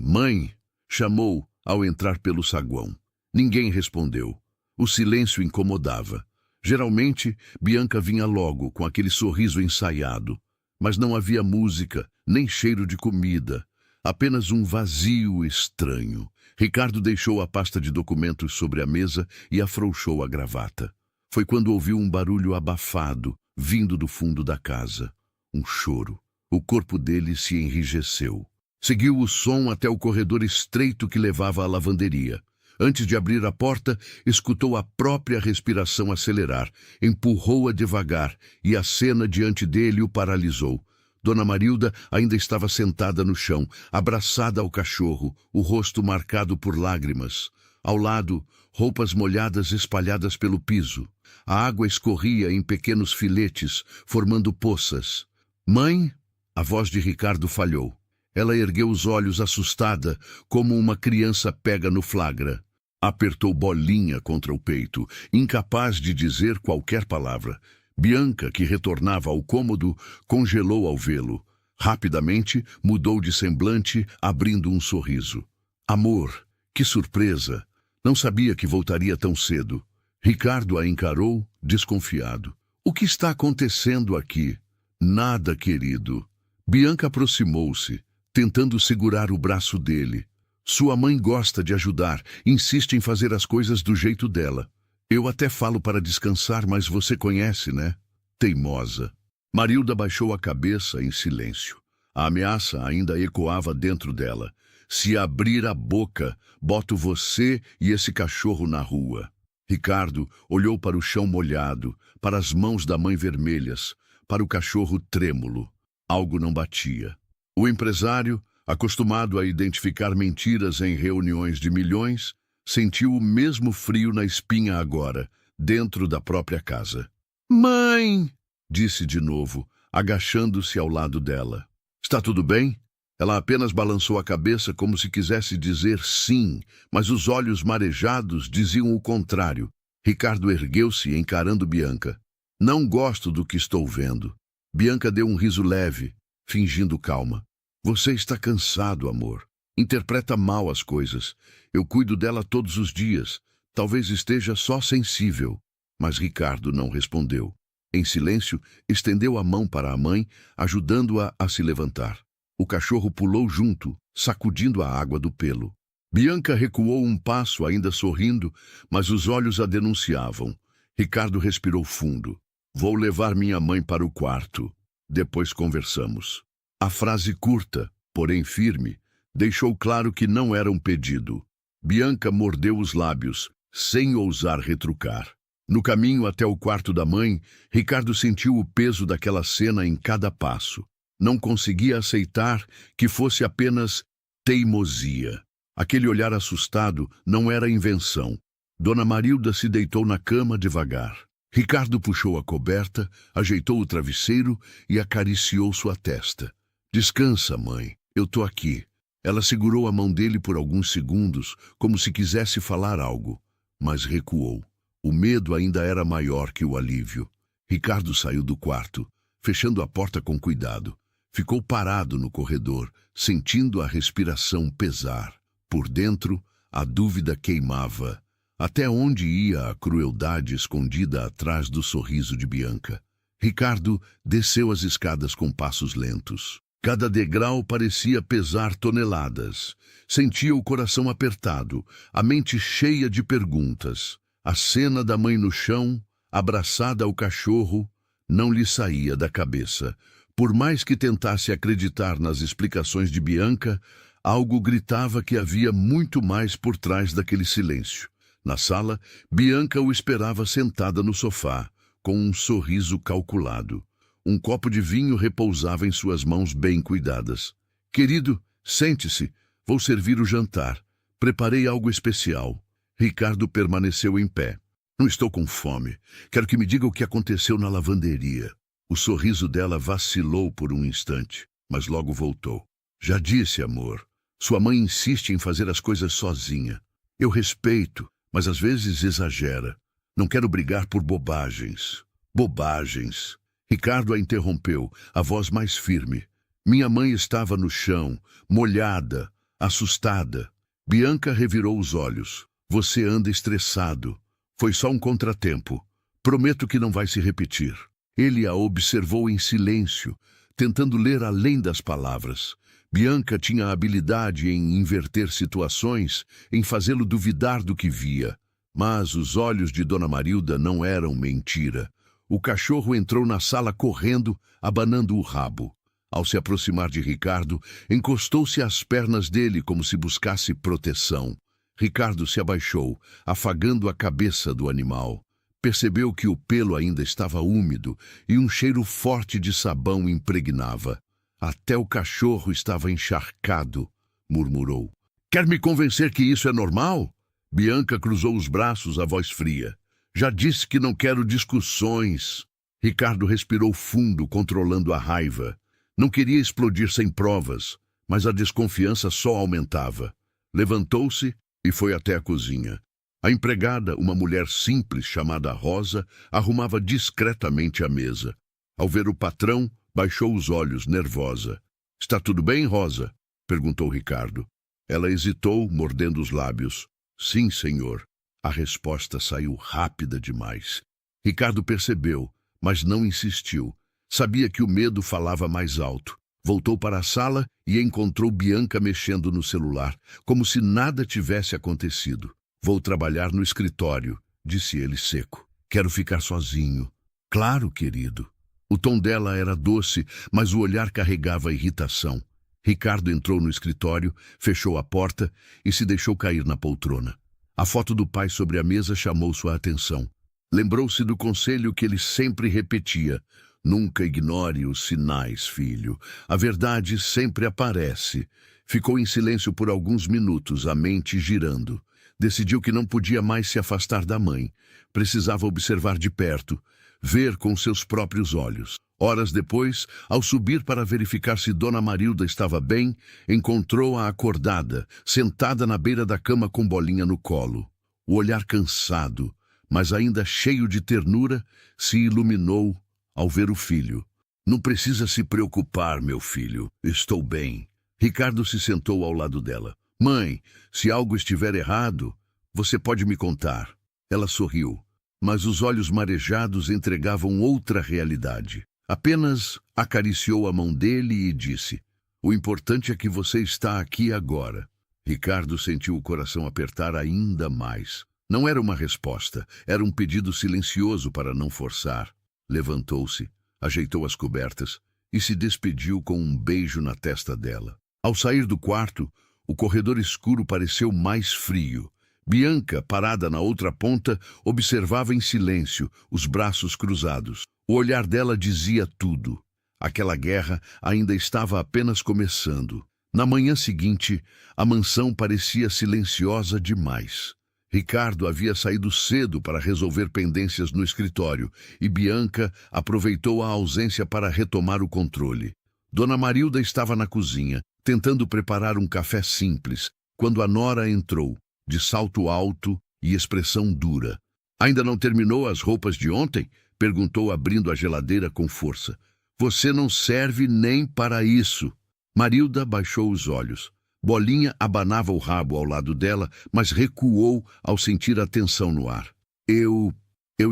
Mãe, chamou ao entrar pelo saguão. Ninguém respondeu. O silêncio incomodava. Geralmente, Bianca vinha logo, com aquele sorriso ensaiado. Mas não havia música, nem cheiro de comida. Apenas um vazio estranho. Ricardo deixou a pasta de documentos sobre a mesa e afrouxou a gravata. Foi quando ouviu um barulho abafado, vindo do fundo da casa. Um choro. O corpo dele se enrijeceu. Seguiu o som até o corredor estreito que levava à lavanderia. Antes de abrir a porta, escutou a própria respiração acelerar, empurrou-a devagar e a cena diante dele o paralisou. Dona Marilda ainda estava sentada no chão, abraçada ao cachorro, o rosto marcado por lágrimas. Ao lado, roupas molhadas espalhadas pelo piso. A água escorria em pequenos filetes, formando poças. Mãe? A voz de Ricardo falhou. Ela ergueu os olhos assustada, como uma criança pega no flagra. Apertou Bolinha contra o peito, incapaz de dizer qualquer palavra. Bianca, que retornava ao cômodo, congelou ao vê-lo. Rapidamente, mudou de semblante, abrindo um sorriso. Amor, que surpresa! Não sabia que voltaria tão cedo. Ricardo a encarou, desconfiado. O que está acontecendo aqui? Nada, querido. Bianca aproximou-se, tentando segurar o braço dele. Sua mãe gosta de ajudar, insiste em fazer as coisas do jeito dela. Eu até falo para descansar, mas você conhece, né? Teimosa. Marilda baixou a cabeça em silêncio. A ameaça ainda ecoava dentro dela. Se abrir a boca, boto você e esse cachorro na rua. Ricardo olhou para o chão molhado, para as mãos da mãe vermelhas, para o cachorro trêmulo. Algo não batia. O empresário, acostumado a identificar mentiras em reuniões de milhões, sentiu o mesmo frio na espinha agora, dentro da própria casa. Mãe! Disse de novo, agachando-se ao lado dela. Está tudo bem? Ela apenas balançou a cabeça como se quisesse dizer sim, mas os olhos marejados diziam o contrário. Ricardo ergueu-se, encarando Bianca. Não gosto do que estou vendo. Bianca deu um riso leve, fingindo calma. Você está cansado, amor. Interpreta mal as coisas. Eu cuido dela todos os dias. Talvez esteja só sensível. Mas Ricardo não respondeu. Em silêncio, estendeu a mão para a mãe, ajudando-a a se levantar. O cachorro pulou junto, sacudindo a água do pelo. Bianca recuou um passo, ainda sorrindo, mas os olhos a denunciavam. Ricardo respirou fundo. Vou levar minha mãe para o quarto. Depois conversamos. A frase curta, porém firme, deixou claro que não era um pedido. Bianca mordeu os lábios, sem ousar retrucar. No caminho até o quarto da mãe, Ricardo sentiu o peso daquela cena em cada passo. Não conseguia aceitar que fosse apenas teimosia. Aquele olhar assustado não era invenção. Dona Marilda se deitou na cama devagar. Ricardo puxou a coberta, ajeitou o travesseiro e acariciou sua testa. Descansa, mãe. Eu tô aqui. Ela segurou a mão dele por alguns segundos, como se quisesse falar algo, mas recuou. O medo ainda era maior que o alívio. Ricardo saiu do quarto, fechando a porta com cuidado. Ficou parado no corredor, sentindo a respiração pesar. Por dentro, a dúvida queimava. Até onde ia a crueldade escondida atrás do sorriso de Bianca? Ricardo desceu as escadas com passos lentos. Cada degrau parecia pesar toneladas. Sentia o coração apertado, a mente cheia de perguntas. A cena da mãe no chão, abraçada ao cachorro, não lhe saía da cabeça. Por mais que tentasse acreditar nas explicações de Bianca, algo gritava que havia muito mais por trás daquele silêncio. Na sala, Bianca o esperava sentada no sofá, com um sorriso calculado. Um copo de vinho repousava em suas mãos bem cuidadas. Querido, sente-se, vou servir o jantar. Preparei algo especial. Ricardo permaneceu em pé. Não estou com fome. Quero que me diga o que aconteceu na lavanderia. O sorriso dela vacilou por um instante, mas logo voltou. Já disse, amor. Sua mãe insiste em fazer as coisas sozinha. Eu respeito, mas às vezes exagera. Não quero brigar por bobagens. Bobagens. Ricardo a interrompeu, a voz mais firme. Minha mãe estava no chão, molhada, assustada. Bianca revirou os olhos. Você anda estressado. Foi só um contratempo. Prometo que não vai se repetir. Ele a observou em silêncio, tentando ler além das palavras. Bianca tinha a habilidade em inverter situações, em fazê-lo duvidar do que via. Mas os olhos de Dona Marilda não eram mentira. O cachorro entrou na sala correndo, abanando o rabo. Ao se aproximar de Ricardo, encostou-se às pernas dele como se buscasse proteção. Ricardo se abaixou, afagando a cabeça do animal. Percebeu que o pelo ainda estava úmido e um cheiro forte de sabão impregnava. Até o cachorro estava encharcado, murmurou. Quer me convencer que isso é normal? Bianca cruzou os braços, a voz fria. Já disse que não quero discussões. Ricardo respirou fundo, controlando a raiva. Não queria explodir sem provas, mas a desconfiança só aumentava. Levantou-se e foi até a cozinha. A empregada, uma mulher simples chamada Rosa, arrumava discretamente a mesa. Ao ver o patrão, baixou os olhos, nervosa. — Está tudo bem, Rosa? — perguntou Ricardo. Ela hesitou, mordendo os lábios. — Sim, senhor. A resposta saiu rápida demais. Ricardo percebeu, mas não insistiu. Sabia que o medo falava mais alto. Voltou para a sala e encontrou Bianca mexendo no celular, como se nada tivesse acontecido. Vou trabalhar no escritório, disse ele seco. Quero ficar sozinho. Claro, querido. O tom dela era doce, mas o olhar carregava irritação. Ricardo entrou no escritório, fechou a porta e se deixou cair na poltrona. A foto do pai sobre a mesa chamou sua atenção. Lembrou-se do conselho que ele sempre repetia. Nunca ignore os sinais, filho. A verdade sempre aparece. Ficou em silêncio por alguns minutos, a mente girando. Decidiu que não podia mais se afastar da mãe. Precisava observar de perto, ver com seus próprios olhos. Horas depois, ao subir para verificar se Dona Marilda estava bem, encontrou-a acordada, sentada na beira da cama com Bolinha no colo. O olhar cansado, mas ainda cheio de ternura, se iluminou ao ver o filho. Não precisa se preocupar, meu filho. Estou bem. Ricardo se sentou ao lado dela. Mãe, se algo estiver errado, você pode me contar. Ela sorriu, mas os olhos marejados entregavam outra realidade. Apenas acariciou a mão dele e disse: o importante é que você está aqui agora. Ricardo sentiu o coração apertar ainda mais. Não era uma resposta, era um pedido silencioso para não forçar. Levantou-se, ajeitou as cobertas e se despediu com um beijo na testa dela. Ao sair do quarto, o corredor escuro pareceu mais frio. Bianca, parada na outra ponta, observava em silêncio, os braços cruzados. O olhar dela dizia tudo. Aquela guerra ainda estava apenas começando. Na manhã seguinte, a mansão parecia silenciosa demais. Ricardo havia saído cedo para resolver pendências no escritório e Bianca aproveitou a ausência para retomar o controle. Dona Marilda estava na cozinha, tentando preparar um café simples, quando a nora entrou, de salto alto e expressão dura. Ainda não terminou as roupas de ontem? Perguntou, abrindo a geladeira com força. Você não serve nem para isso. Marilda baixou os olhos. Bolinha abanava o rabo ao lado dela, mas recuou ao sentir a tensão no ar. Eu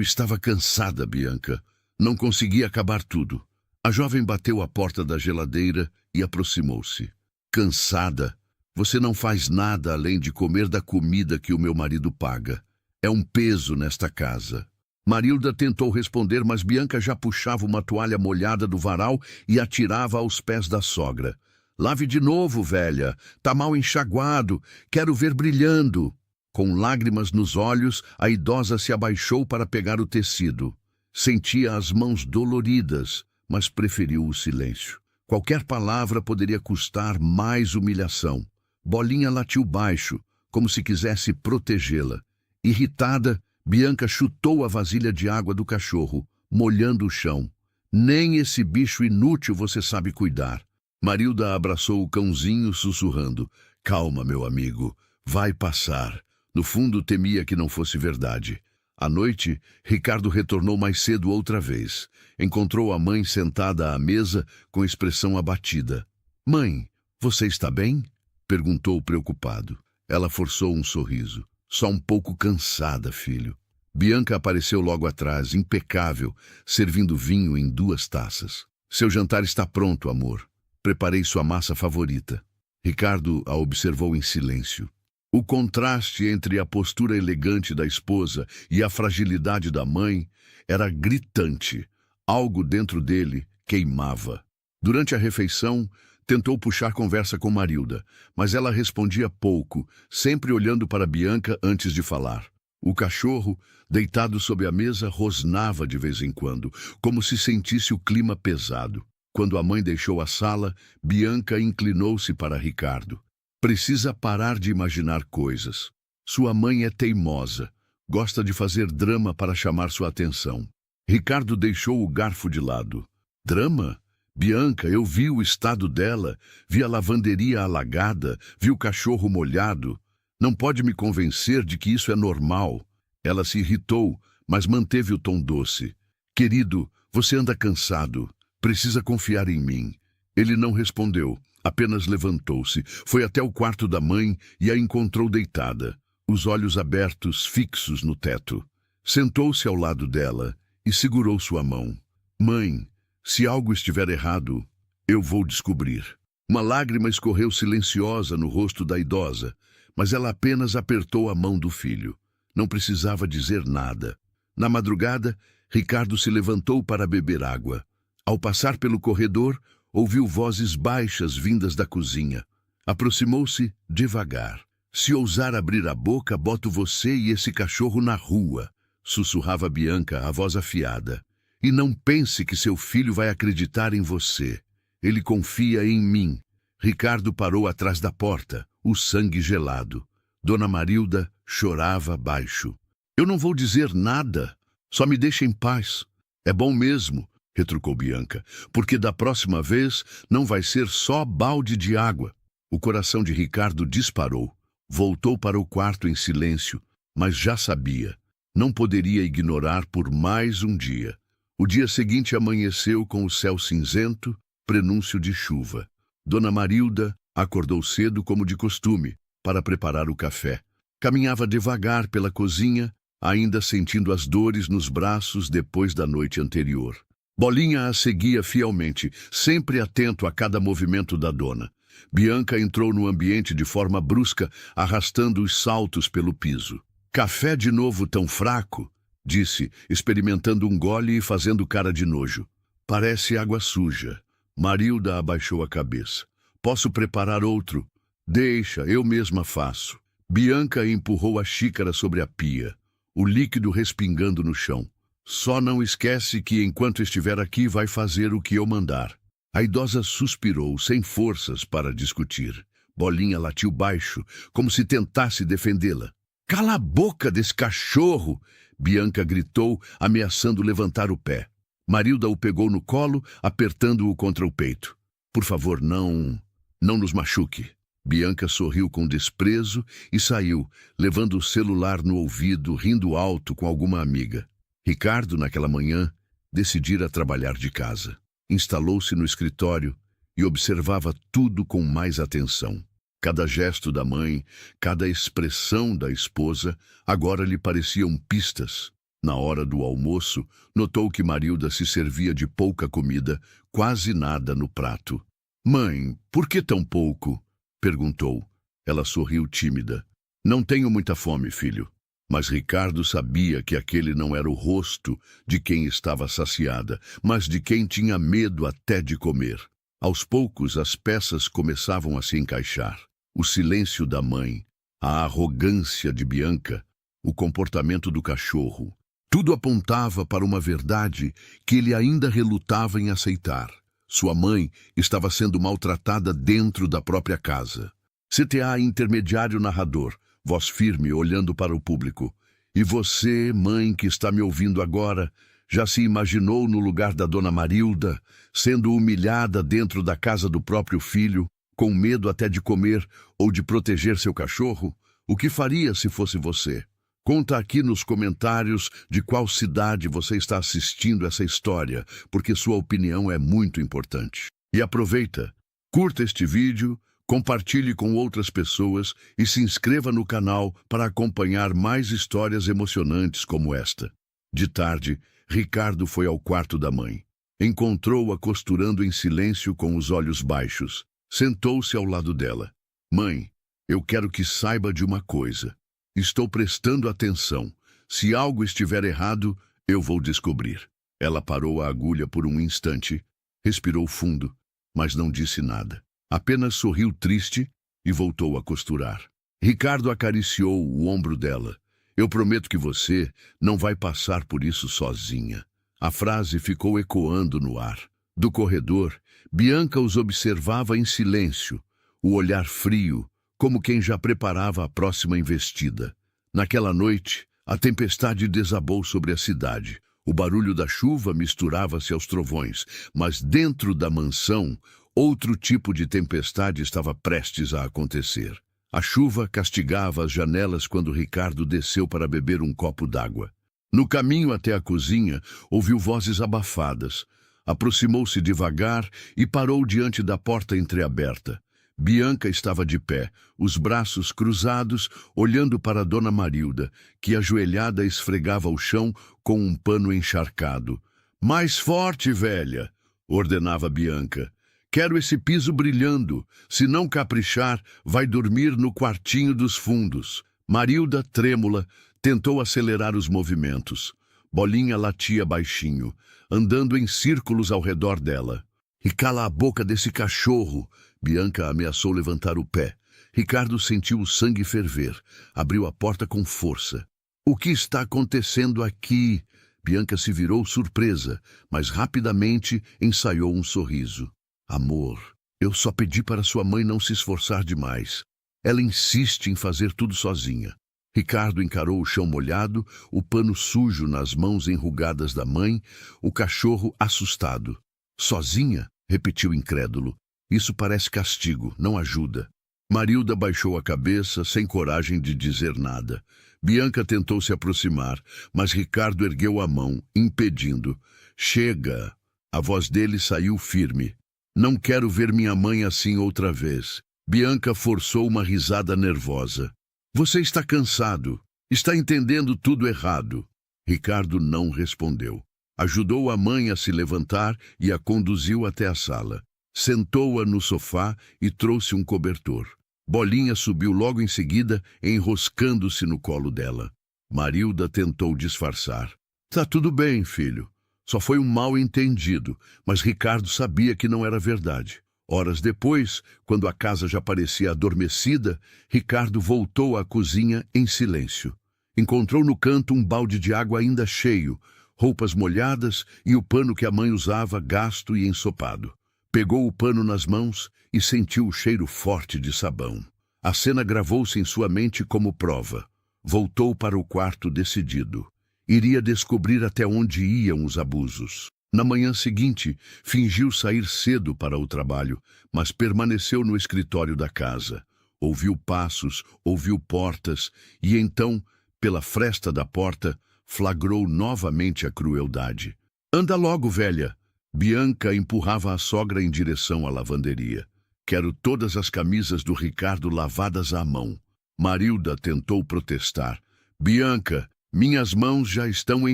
estava cansada, Bianca. Não conseguia acabar tudo. A jovem bateu à porta da geladeira e aproximou-se. Cansada? Você não faz nada além de comer da comida que o meu marido paga. É um peso nesta casa. Marilda tentou responder, mas Bianca já puxava uma toalha molhada do varal e atirava aos pés da sogra. Lave de novo, velha. Tá mal enxaguado. Quero ver brilhando. Com lágrimas nos olhos, a idosa se abaixou para pegar o tecido. Sentia as mãos doloridas, mas preferiu o silêncio. Qualquer palavra poderia custar mais humilhação. Bolinha latiu baixo, como se quisesse protegê-la. Irritada, Bianca chutou a vasilha de água do cachorro, molhando o chão. Nem esse bicho inútil você sabe cuidar. Marilda abraçou o cãozinho, sussurrando. Calma, meu amigo. Vai passar. No fundo, temia que não fosse verdade. À noite, Ricardo retornou mais cedo outra vez. Encontrou a mãe sentada à mesa, com expressão abatida. Mãe, você está bem? Perguntou preocupado. Ela forçou um sorriso. Só um pouco cansada, filho. Bianca apareceu logo atrás, impecável, servindo vinho em 2 taças. Seu jantar está pronto, amor. Preparei sua massa favorita. Ricardo a observou em silêncio. O contraste entre a postura elegante da esposa e a fragilidade da mãe era gritante. Algo dentro dele queimava. Durante a refeição, tentou puxar conversa com Marilda, mas ela respondia pouco, sempre olhando para Bianca antes de falar. O cachorro, deitado sob a mesa, rosnava de vez em quando, como se sentisse o clima pesado. Quando a mãe deixou a sala, Bianca inclinou-se para Ricardo. Precisa parar de imaginar coisas. Sua mãe é teimosa. Gosta de fazer drama para chamar sua atenção. Ricardo deixou o garfo de lado. Drama? Bianca, eu vi o estado dela, vi a lavanderia alagada, vi o cachorro molhado. Não pode me convencer de que isso é normal. Ela se irritou, mas manteve o tom doce. Querido, você anda cansado. Precisa confiar em mim. Ele não respondeu, apenas levantou-se, foi até o quarto da mãe e a encontrou deitada, os olhos abertos, fixos no teto. Sentou-se ao lado dela e segurou sua mão. Mãe, se algo estiver errado, eu vou descobrir. Uma lágrima escorreu silenciosa no rosto da idosa, mas ela apenas apertou a mão do filho. Não precisava dizer nada. Na madrugada, Ricardo se levantou para beber água. Ao passar pelo corredor, ouviu vozes baixas vindas da cozinha. Aproximou-se devagar. Se ousar abrir a boca, boto você e esse cachorro na rua, sussurrava Bianca, a voz afiada. E não pense que seu filho vai acreditar em você. Ele confia em mim. Ricardo parou atrás da porta, o sangue gelado. Dona Marilda chorava baixo. Eu não vou dizer nada. Só me deixa em paz. É bom mesmo, retrucou Bianca, porque da próxima vez não vai ser só balde de água. O coração de Ricardo disparou. Voltou para o quarto em silêncio, mas já sabia. Não poderia ignorar por mais um dia. O dia seguinte amanheceu com o céu cinzento, prenúncio de chuva. Dona Marilda acordou cedo como de costume, para preparar o café. Caminhava devagar pela cozinha, ainda sentindo as dores nos braços depois da noite anterior. Bolinha a seguia fielmente, sempre atento a cada movimento da dona. Bianca entrou no ambiente de forma brusca, arrastando os saltos pelo piso. Café de novo tão fraco? Disse, experimentando um gole e fazendo cara de nojo. Parece água suja. Marilda abaixou a cabeça. Posso preparar outro? Deixa, eu mesma faço. Bianca empurrou a xícara sobre a pia, o líquido respingando no chão. Só não esquece que enquanto estiver aqui vai fazer o que eu mandar. A idosa suspirou, sem forças para discutir. Bolinha latiu baixo, como se tentasse defendê-la. Cala a boca desse cachorro! Bianca gritou, ameaçando levantar o pé. Marilda o pegou no colo, apertando-o contra o peito. Por favor, não nos machuque. Bianca sorriu com desprezo e saiu, levando o celular no ouvido, rindo alto com alguma amiga. Ricardo, naquela manhã, decidira trabalhar de casa. Instalou-se no escritório e observava tudo com mais atenção. Cada gesto da mãe, cada expressão da esposa, agora lhe pareciam pistas. Na hora do almoço, notou que Marilda se servia de pouca comida, quase nada no prato. Mãe, por que tão pouco? Perguntou. Ela sorriu tímida. Não tenho muita fome, filho. Mas Ricardo sabia que aquele não era o rosto de quem estava saciada, mas de quem tinha medo até de comer. Aos poucos, as peças começavam a se encaixar. O silêncio da mãe, a arrogância de Bianca, o comportamento do cachorro. Tudo apontava para uma verdade que ele ainda relutava em aceitar. Sua mãe estava sendo maltratada dentro da própria casa. CTA intermediário narrador, voz firme olhando para o público. E você, mãe que está me ouvindo agora, já se imaginou no lugar da dona Marilda, sendo humilhada dentro da casa do próprio filho, com medo até de comer ou de proteger seu cachorro? O que faria se fosse você? Conta aqui nos comentários de qual cidade você está assistindo essa história, porque sua opinião é muito importante. E aproveita, curta este vídeo, compartilhe com outras pessoas e se inscreva no canal para acompanhar mais histórias emocionantes como esta. De tarde, Ricardo foi ao quarto da mãe. Encontrou-a costurando em silêncio com os olhos baixos. Sentou-se ao lado dela. Mãe, eu quero que saiba de uma coisa. Estou prestando atenção. Se algo estiver errado, eu vou descobrir. Ela parou a agulha por um instante, respirou fundo, mas não disse nada. Apenas sorriu triste e voltou a costurar. Ricardo acariciou o ombro dela. Eu prometo que você não vai passar por isso sozinha. A frase ficou ecoando no ar. Do corredor, Bianca os observava em silêncio, o olhar frio, como quem já preparava a próxima investida. Naquela noite, a tempestade desabou sobre a cidade. O barulho da chuva misturava-se aos trovões, mas dentro da mansão, outro tipo de tempestade estava prestes a acontecer. A chuva castigava as janelas quando Ricardo desceu para beber um copo d'água. No caminho até a cozinha, ouviu vozes abafadas. Aproximou-se devagar e parou diante da porta entreaberta. Bianca estava de pé, os braços cruzados, olhando para Dona Marilda, que ajoelhada esfregava o chão com um pano encharcado. "Mais forte, velha!" ordenava Bianca. "Quero esse piso brilhando. Se não caprichar, vai dormir no quartinho dos fundos." Marilda, trêmula, tentou acelerar os movimentos. Bolinha latia baixinho, andando em círculos ao redor dela. "E cala a boca desse cachorro!" Bianca ameaçou levantar o pé. Ricardo sentiu o sangue ferver. Abriu a porta com força. "O que está acontecendo aqui?" Bianca se virou surpresa, mas rapidamente ensaiou um sorriso. "Amor, eu só pedi para sua mãe não se esforçar demais. Ela insiste em fazer tudo sozinha." Ricardo encarou o chão molhado, o pano sujo nas mãos enrugadas da mãe, o cachorro assustado. "Sozinha?" repetiu incrédulo. "Isso parece castigo, não ajuda." Marilda baixou a cabeça, sem coragem de dizer nada. Bianca tentou se aproximar, mas Ricardo ergueu a mão, impedindo. "Chega!" A voz dele saiu firme. "Não quero ver minha mãe assim outra vez." Bianca forçou uma risada nervosa. "Você está cansado. Está entendendo tudo errado." Ricardo não respondeu. Ajudou a mãe a se levantar e a conduziu até a sala. Sentou-a no sofá e trouxe um cobertor. Bolinha subiu logo em seguida, enroscando-se no colo dela. Marilda tentou disfarçar. "Tá tudo bem, filho. Só foi um mal-entendido." Mas Ricardo sabia que não era verdade. Horas depois, quando a casa já parecia adormecida, Ricardo voltou à cozinha em silêncio. Encontrou no canto um balde de água ainda cheio, roupas molhadas e o pano que a mãe usava gasto e ensopado. Pegou o pano nas mãos e sentiu o cheiro forte de sabão. A cena gravou-se em sua mente como prova. Voltou para o quarto decidido. Iria descobrir até onde iam os abusos. Na manhã seguinte, fingiu sair cedo para o trabalho, mas permaneceu no escritório da casa. Ouviu passos, ouviu portas e então, pela fresta da porta, flagrou novamente a crueldade. "Anda logo, velha!" Bianca empurrava a sogra em direção à lavanderia. "Quero todas as camisas do Ricardo lavadas à mão." Marilda tentou protestar. "Bianca, minhas mãos já estão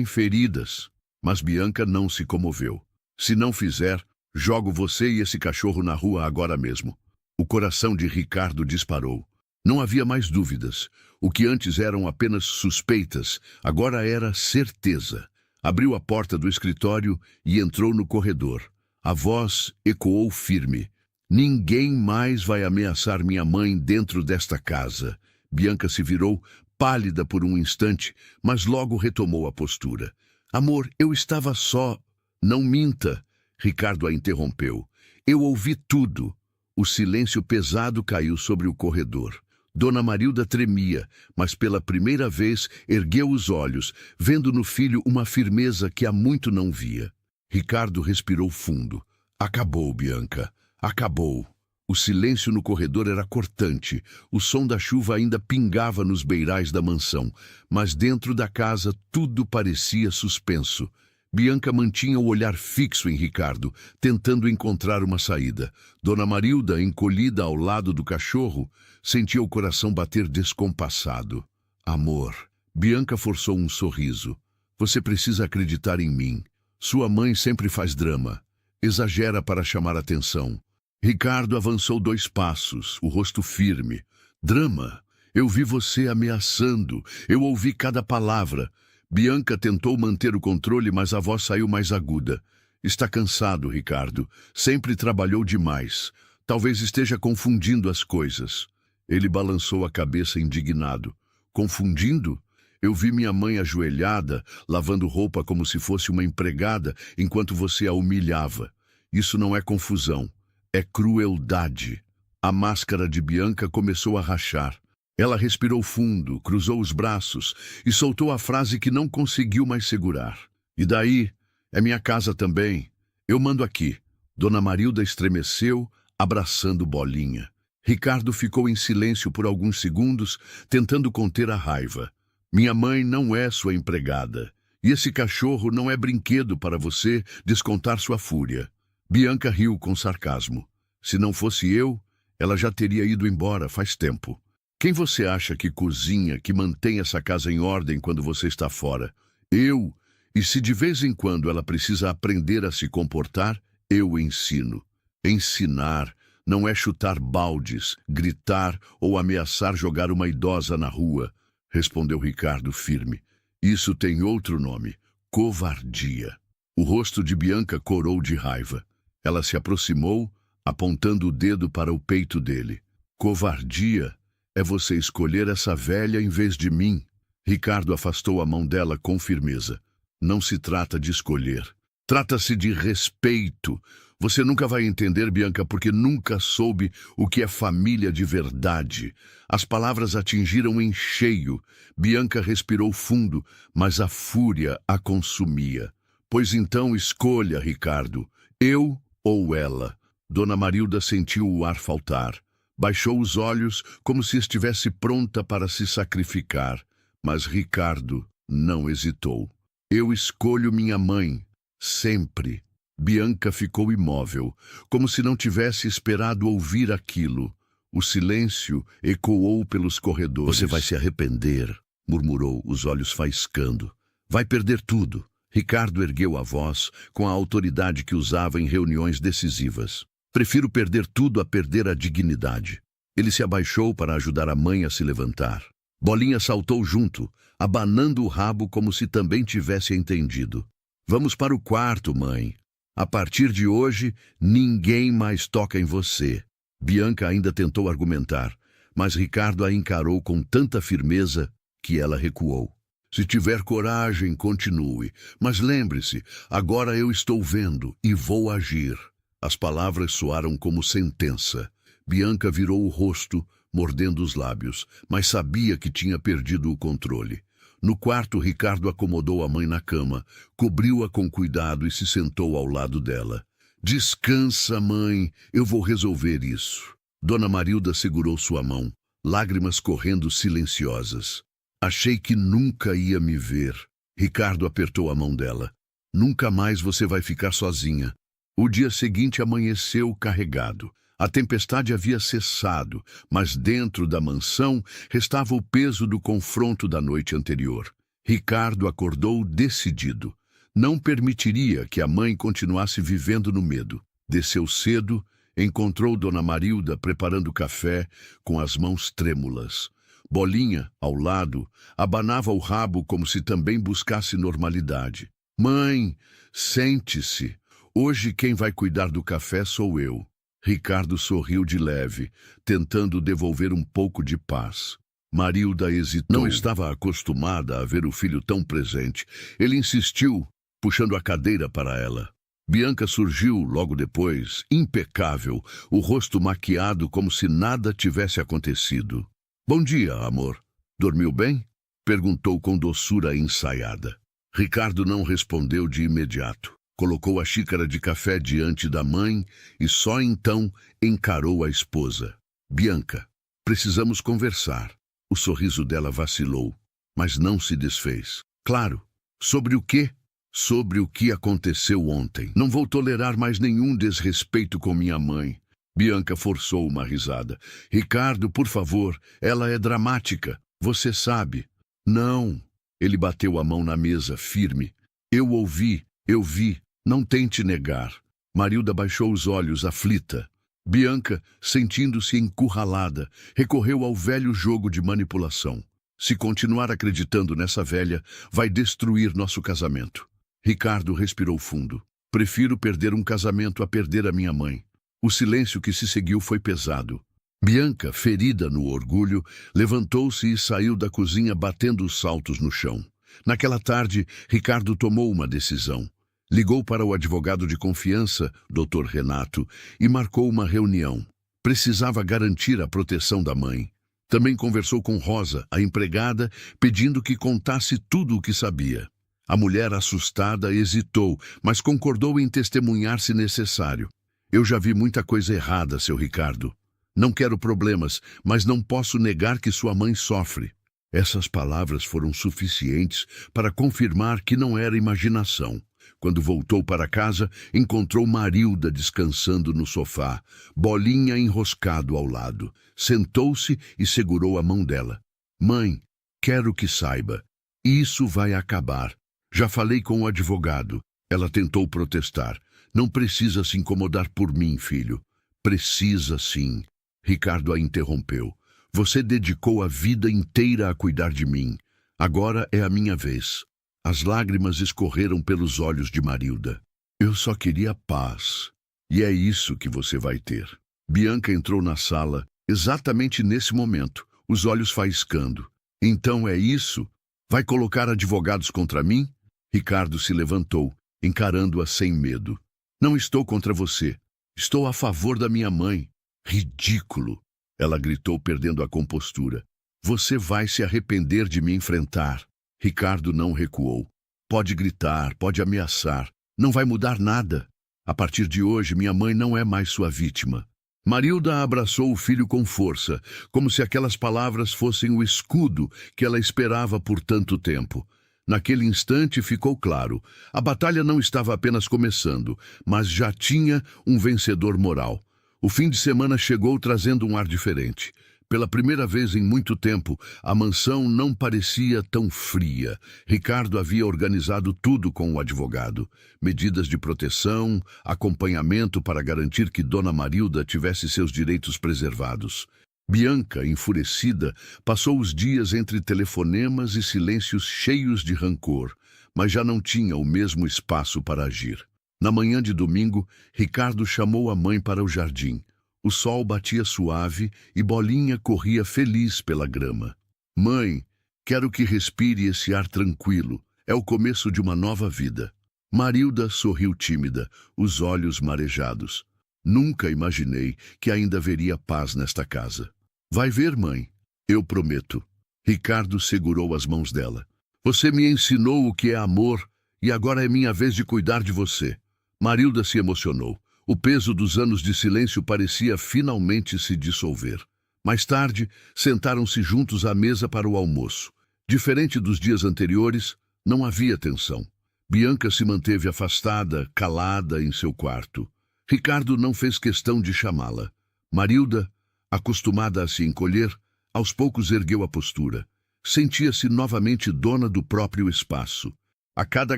feridas." Mas Bianca não se comoveu. "Se não fizer, jogo você e esse cachorro na rua agora mesmo." O coração de Ricardo disparou. Não havia mais dúvidas. O que antes eram apenas suspeitas, agora era certeza. Abriu a porta do escritório e entrou no corredor. A voz ecoou firme. "Ninguém mais vai ameaçar minha mãe dentro desta casa." Bianca se virou, pálida por um instante, mas logo retomou a postura. "Amor, eu estava só." "Não minta." Ricardo a interrompeu. "Eu ouvi tudo." O silêncio pesado caiu sobre o corredor. Dona Marilda tremia, mas pela primeira vez ergueu os olhos, vendo no filho uma firmeza que há muito não via. Ricardo respirou fundo. Acabou, Bianca. Acabou. O silêncio no corredor era cortante. O som da chuva ainda pingava nos beirais da mansão, mas dentro da casa tudo parecia suspenso. Bianca mantinha o olhar fixo em Ricardo, tentando encontrar uma saída. Dona Marilda, encolhida ao lado do cachorro, sentia o coração bater descompassado. Amor. Bianca forçou um sorriso. Você precisa acreditar em mim. Sua mãe sempre faz drama. Exagera para chamar atenção. Ricardo avançou 2 passos, o rosto firme. Drama? Eu vi você ameaçando. Eu ouvi cada palavra. Bianca tentou manter o controle, mas a voz saiu mais aguda. Está cansado, Ricardo. Sempre trabalhou demais. Talvez esteja confundindo as coisas. Ele balançou a cabeça indignado. Confundindo? Eu vi minha mãe ajoelhada, lavando roupa como se fosse uma empregada, enquanto você a humilhava. Isso não é confusão. É crueldade. A máscara de Bianca começou a rachar. Ela respirou fundo, cruzou os braços e soltou a frase que não conseguiu mais segurar. E daí? É minha casa também. Eu mando aqui. Dona Marilda estremeceu, abraçando Bolinha. Ricardo ficou em silêncio por alguns segundos, tentando conter a raiva. Minha mãe não é sua empregada. E esse cachorro não é brinquedo para você descontar sua fúria. Bianca riu com sarcasmo. Se não fosse eu, ela já teria ido embora faz tempo. Quem você acha que cozinha, que mantém essa casa em ordem quando você está fora? Eu. E se de vez em quando ela precisa aprender a se comportar, eu ensino. Ensinar não é chutar baldes, gritar ou ameaçar jogar uma idosa na rua, respondeu Ricardo firme. Isso tem outro nome: covardia. O rosto de Bianca corou de raiva. Ela se aproximou, apontando o dedo para o peito dele. Covardia? É você escolher essa velha em vez de mim. Ricardo afastou a mão dela com firmeza. Não se trata de escolher. Trata-se de respeito. Você nunca vai entender, Bianca, porque nunca soube o que é família de verdade. As palavras atingiram em cheio. Bianca respirou fundo, mas a fúria a consumia. Pois então escolha, Ricardo. Eu ou ela? Dona Marilda sentiu o ar faltar. Baixou os olhos como se estivesse pronta para se sacrificar. Mas Ricardo não hesitou. Eu escolho minha mãe. Sempre. Bianca ficou imóvel, como se não tivesse esperado ouvir aquilo. O silêncio ecoou pelos corredores. Você vai se arrepender, murmurou, os olhos faiscando. Vai perder tudo. Ricardo ergueu a voz com a autoridade que usava em reuniões decisivas. Prefiro perder tudo a perder a dignidade. Ele se abaixou para ajudar a mãe a se levantar. Bolinha saltou junto, abanando o rabo como se também tivesse entendido. Vamos para o quarto, mãe. A partir de hoje, ninguém mais toca em você. Bianca ainda tentou argumentar, mas Ricardo a encarou com tanta firmeza que ela recuou. Se tiver coragem, continue. Mas lembre-se, agora eu estou vendo e vou agir. As palavras soaram como sentença. Bianca virou o rosto, mordendo os lábios, mas sabia que tinha perdido o controle. No quarto, Ricardo acomodou a mãe na cama, cobriu-a com cuidado e se sentou ao lado dela. Descansa, mãe, eu vou resolver isso. Dona Marilda segurou sua mão, lágrimas correndo silenciosas. Achei que nunca ia me ver. Ricardo apertou a mão dela. Nunca mais você vai ficar sozinha. O dia seguinte amanheceu carregado. A tempestade havia cessado, mas dentro da mansão restava o peso do confronto da noite anterior. Ricardo acordou decidido. Não permitiria que a mãe continuasse vivendo no medo. Desceu cedo, encontrou Dona Marilda preparando café com as mãos trêmulas. Bolinha, ao lado, abanava o rabo como se também buscasse normalidade. Mãe, sente-se. Hoje quem vai cuidar do café sou eu. Ricardo sorriu de leve, tentando devolver um pouco de paz. Marilda hesitou. Não estava acostumada a ver o filho tão presente. Ele insistiu, puxando a cadeira para ela. Bianca surgiu logo depois, impecável, o rosto maquiado como se nada tivesse acontecido. Bom dia, amor. Dormiu bem? Perguntou com doçura ensaiada. Ricardo não respondeu de imediato. Colocou a xícara de café diante da mãe e só então encarou a esposa. Bianca, precisamos conversar. O sorriso dela vacilou, mas não se desfez. Claro. Sobre o quê? Sobre o que aconteceu ontem. Não vou tolerar mais nenhum desrespeito com minha mãe. Bianca forçou uma risada. Ricardo, por favor, ela é dramática. Você sabe. Não. Ele bateu a mão na mesa, firme. Eu ouvi, eu vi. Não tente negar. Marilda baixou os olhos, aflita. Bianca, sentindo-se encurralada, recorreu ao velho jogo de manipulação. Se continuar acreditando nessa velha, vai destruir nosso casamento. Ricardo respirou fundo. Prefiro perder um casamento a perder a minha mãe. O silêncio que se seguiu foi pesado. Bianca, ferida no orgulho, levantou-se e saiu da cozinha batendo os saltos no chão. Naquela tarde, Ricardo tomou uma decisão. Ligou para o advogado de confiança, Dr. Renato, e marcou uma reunião. Precisava garantir a proteção da mãe. Também conversou com Rosa, a empregada, pedindo que contasse tudo o que sabia. A mulher, assustada, hesitou, mas concordou em testemunhar se necessário. Eu já vi muita coisa errada, seu Ricardo. Não quero problemas, mas não posso negar que sua mãe sofre. Essas palavras foram suficientes para confirmar que não era imaginação. Quando voltou para casa, encontrou Marilda descansando no sofá, Bolinha enroscado ao lado. Sentou-se e segurou a mão dela. Mãe, quero que saiba. Isso vai acabar. Já falei com o advogado. Ela tentou protestar. Não precisa se incomodar por mim, filho. Precisa sim. Ricardo a interrompeu. Você dedicou a vida inteira a cuidar de mim. Agora é a minha vez. As lágrimas escorreram pelos olhos de Marilda. Eu só queria paz. E é isso que você vai ter. Bianca entrou na sala, exatamente nesse momento, os olhos faiscando. Então é isso? Vai colocar advogados contra mim? Ricardo se levantou, encarando-a sem medo. Não estou contra você. Estou a favor da minha mãe. Ridículo! Ela gritou, perdendo a compostura. Você vai se arrepender de me enfrentar. Ricardo não recuou. Pode gritar, pode ameaçar. Não vai mudar nada. A partir de hoje, minha mãe não é mais sua vítima. Marilda abraçou o filho com força, como se aquelas palavras fossem o escudo que ela esperava por tanto tempo. Naquele instante ficou claro. A batalha não estava apenas começando, mas já tinha um vencedor moral. O fim de semana chegou trazendo um ar diferente. Pela primeira vez em muito tempo, a mansão não parecia tão fria. Ricardo havia organizado tudo com o advogado. Medidas de proteção, acompanhamento para garantir que Dona Marilda tivesse seus direitos preservados. Bianca, enfurecida, passou os dias entre telefonemas e silêncios cheios de rancor, mas já não tinha o mesmo espaço para agir. Na manhã de domingo, Ricardo chamou a mãe para o jardim. O sol batia suave e Bolinha corria feliz pela grama. Mãe, quero que respire esse ar tranquilo. É o começo de uma nova vida. Marilda sorriu tímida, os olhos marejados. Nunca imaginei que ainda haveria paz nesta casa. Vai ver, mãe. Eu prometo. Ricardo segurou as mãos dela. Você me ensinou o que é amor e agora é minha vez de cuidar de você. Marilda se emocionou. O peso dos anos de silêncio parecia finalmente se dissolver. Mais tarde, sentaram-se juntos à mesa para o almoço. Diferente dos dias anteriores, não havia tensão. Bianca se manteve afastada, calada em seu quarto. Ricardo não fez questão de chamá-la. Marilda, acostumada a se encolher, aos poucos ergueu a postura. Sentia-se novamente dona do próprio espaço. A cada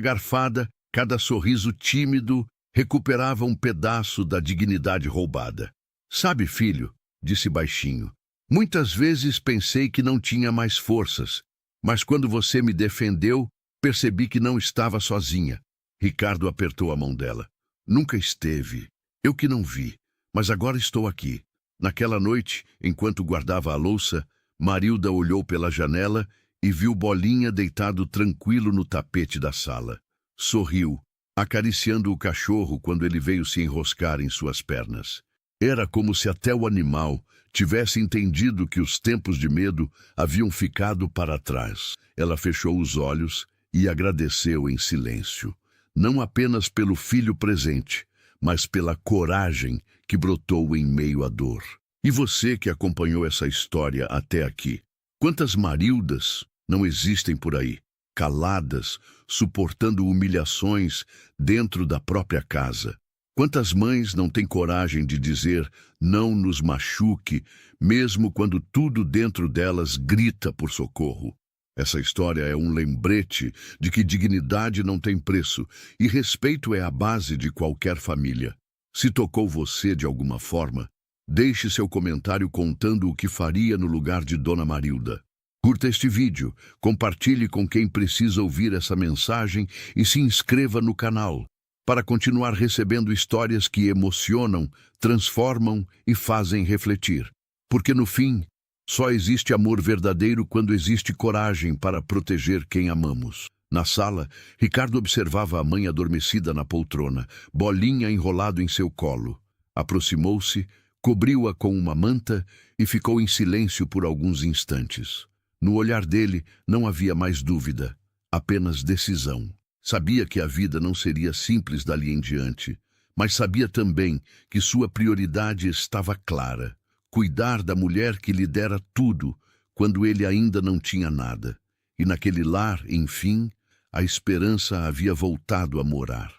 garfada, cada sorriso tímido, recuperava um pedaço da dignidade roubada. Sabe, filho, disse baixinho, muitas vezes pensei que não tinha mais forças, mas quando você me defendeu, percebi que não estava sozinha. Ricardo apertou a mão dela. Nunca esteve. Eu que não vi, mas agora estou aqui. Naquela noite, enquanto guardava a louça, Marilda olhou pela janela e viu Bolinha deitado tranquilo no tapete da sala. Sorriu, acariciando o cachorro quando ele veio se enroscar em suas pernas. Era como se até o animal tivesse entendido que os tempos de medo haviam ficado para trás. Ela fechou os olhos e agradeceu em silêncio, não apenas pelo filho presente, mas pela coragem que brotou em meio à dor. E você que acompanhou essa história até aqui? Quantas Marildas não existem por aí, caladas, suportando humilhações dentro da própria casa? Quantas mães não têm coragem de dizer não nos machuque, mesmo quando tudo dentro delas grita por socorro? Essa história é um lembrete de que dignidade não tem preço e respeito é a base de qualquer família. Se tocou você de alguma forma, deixe seu comentário contando o que faria no lugar de Dona Marilda. Curta este vídeo, compartilhe com quem precisa ouvir essa mensagem e se inscreva no canal para continuar recebendo histórias que emocionam, transformam e fazem refletir. Porque no fim, só existe amor verdadeiro quando existe coragem para proteger quem amamos. Na sala, Ricardo observava a mãe adormecida na poltrona, Bolinha enrolado em seu colo. Aproximou-se, cobriu-a com uma manta e ficou em silêncio por alguns instantes. No olhar dele não havia mais dúvida, apenas decisão. Sabia que a vida não seria simples dali em diante, mas sabia também que sua prioridade estava clara: cuidar da mulher que lhe dera tudo quando ele ainda não tinha nada. E naquele lar, enfim, a esperança havia voltado a morar.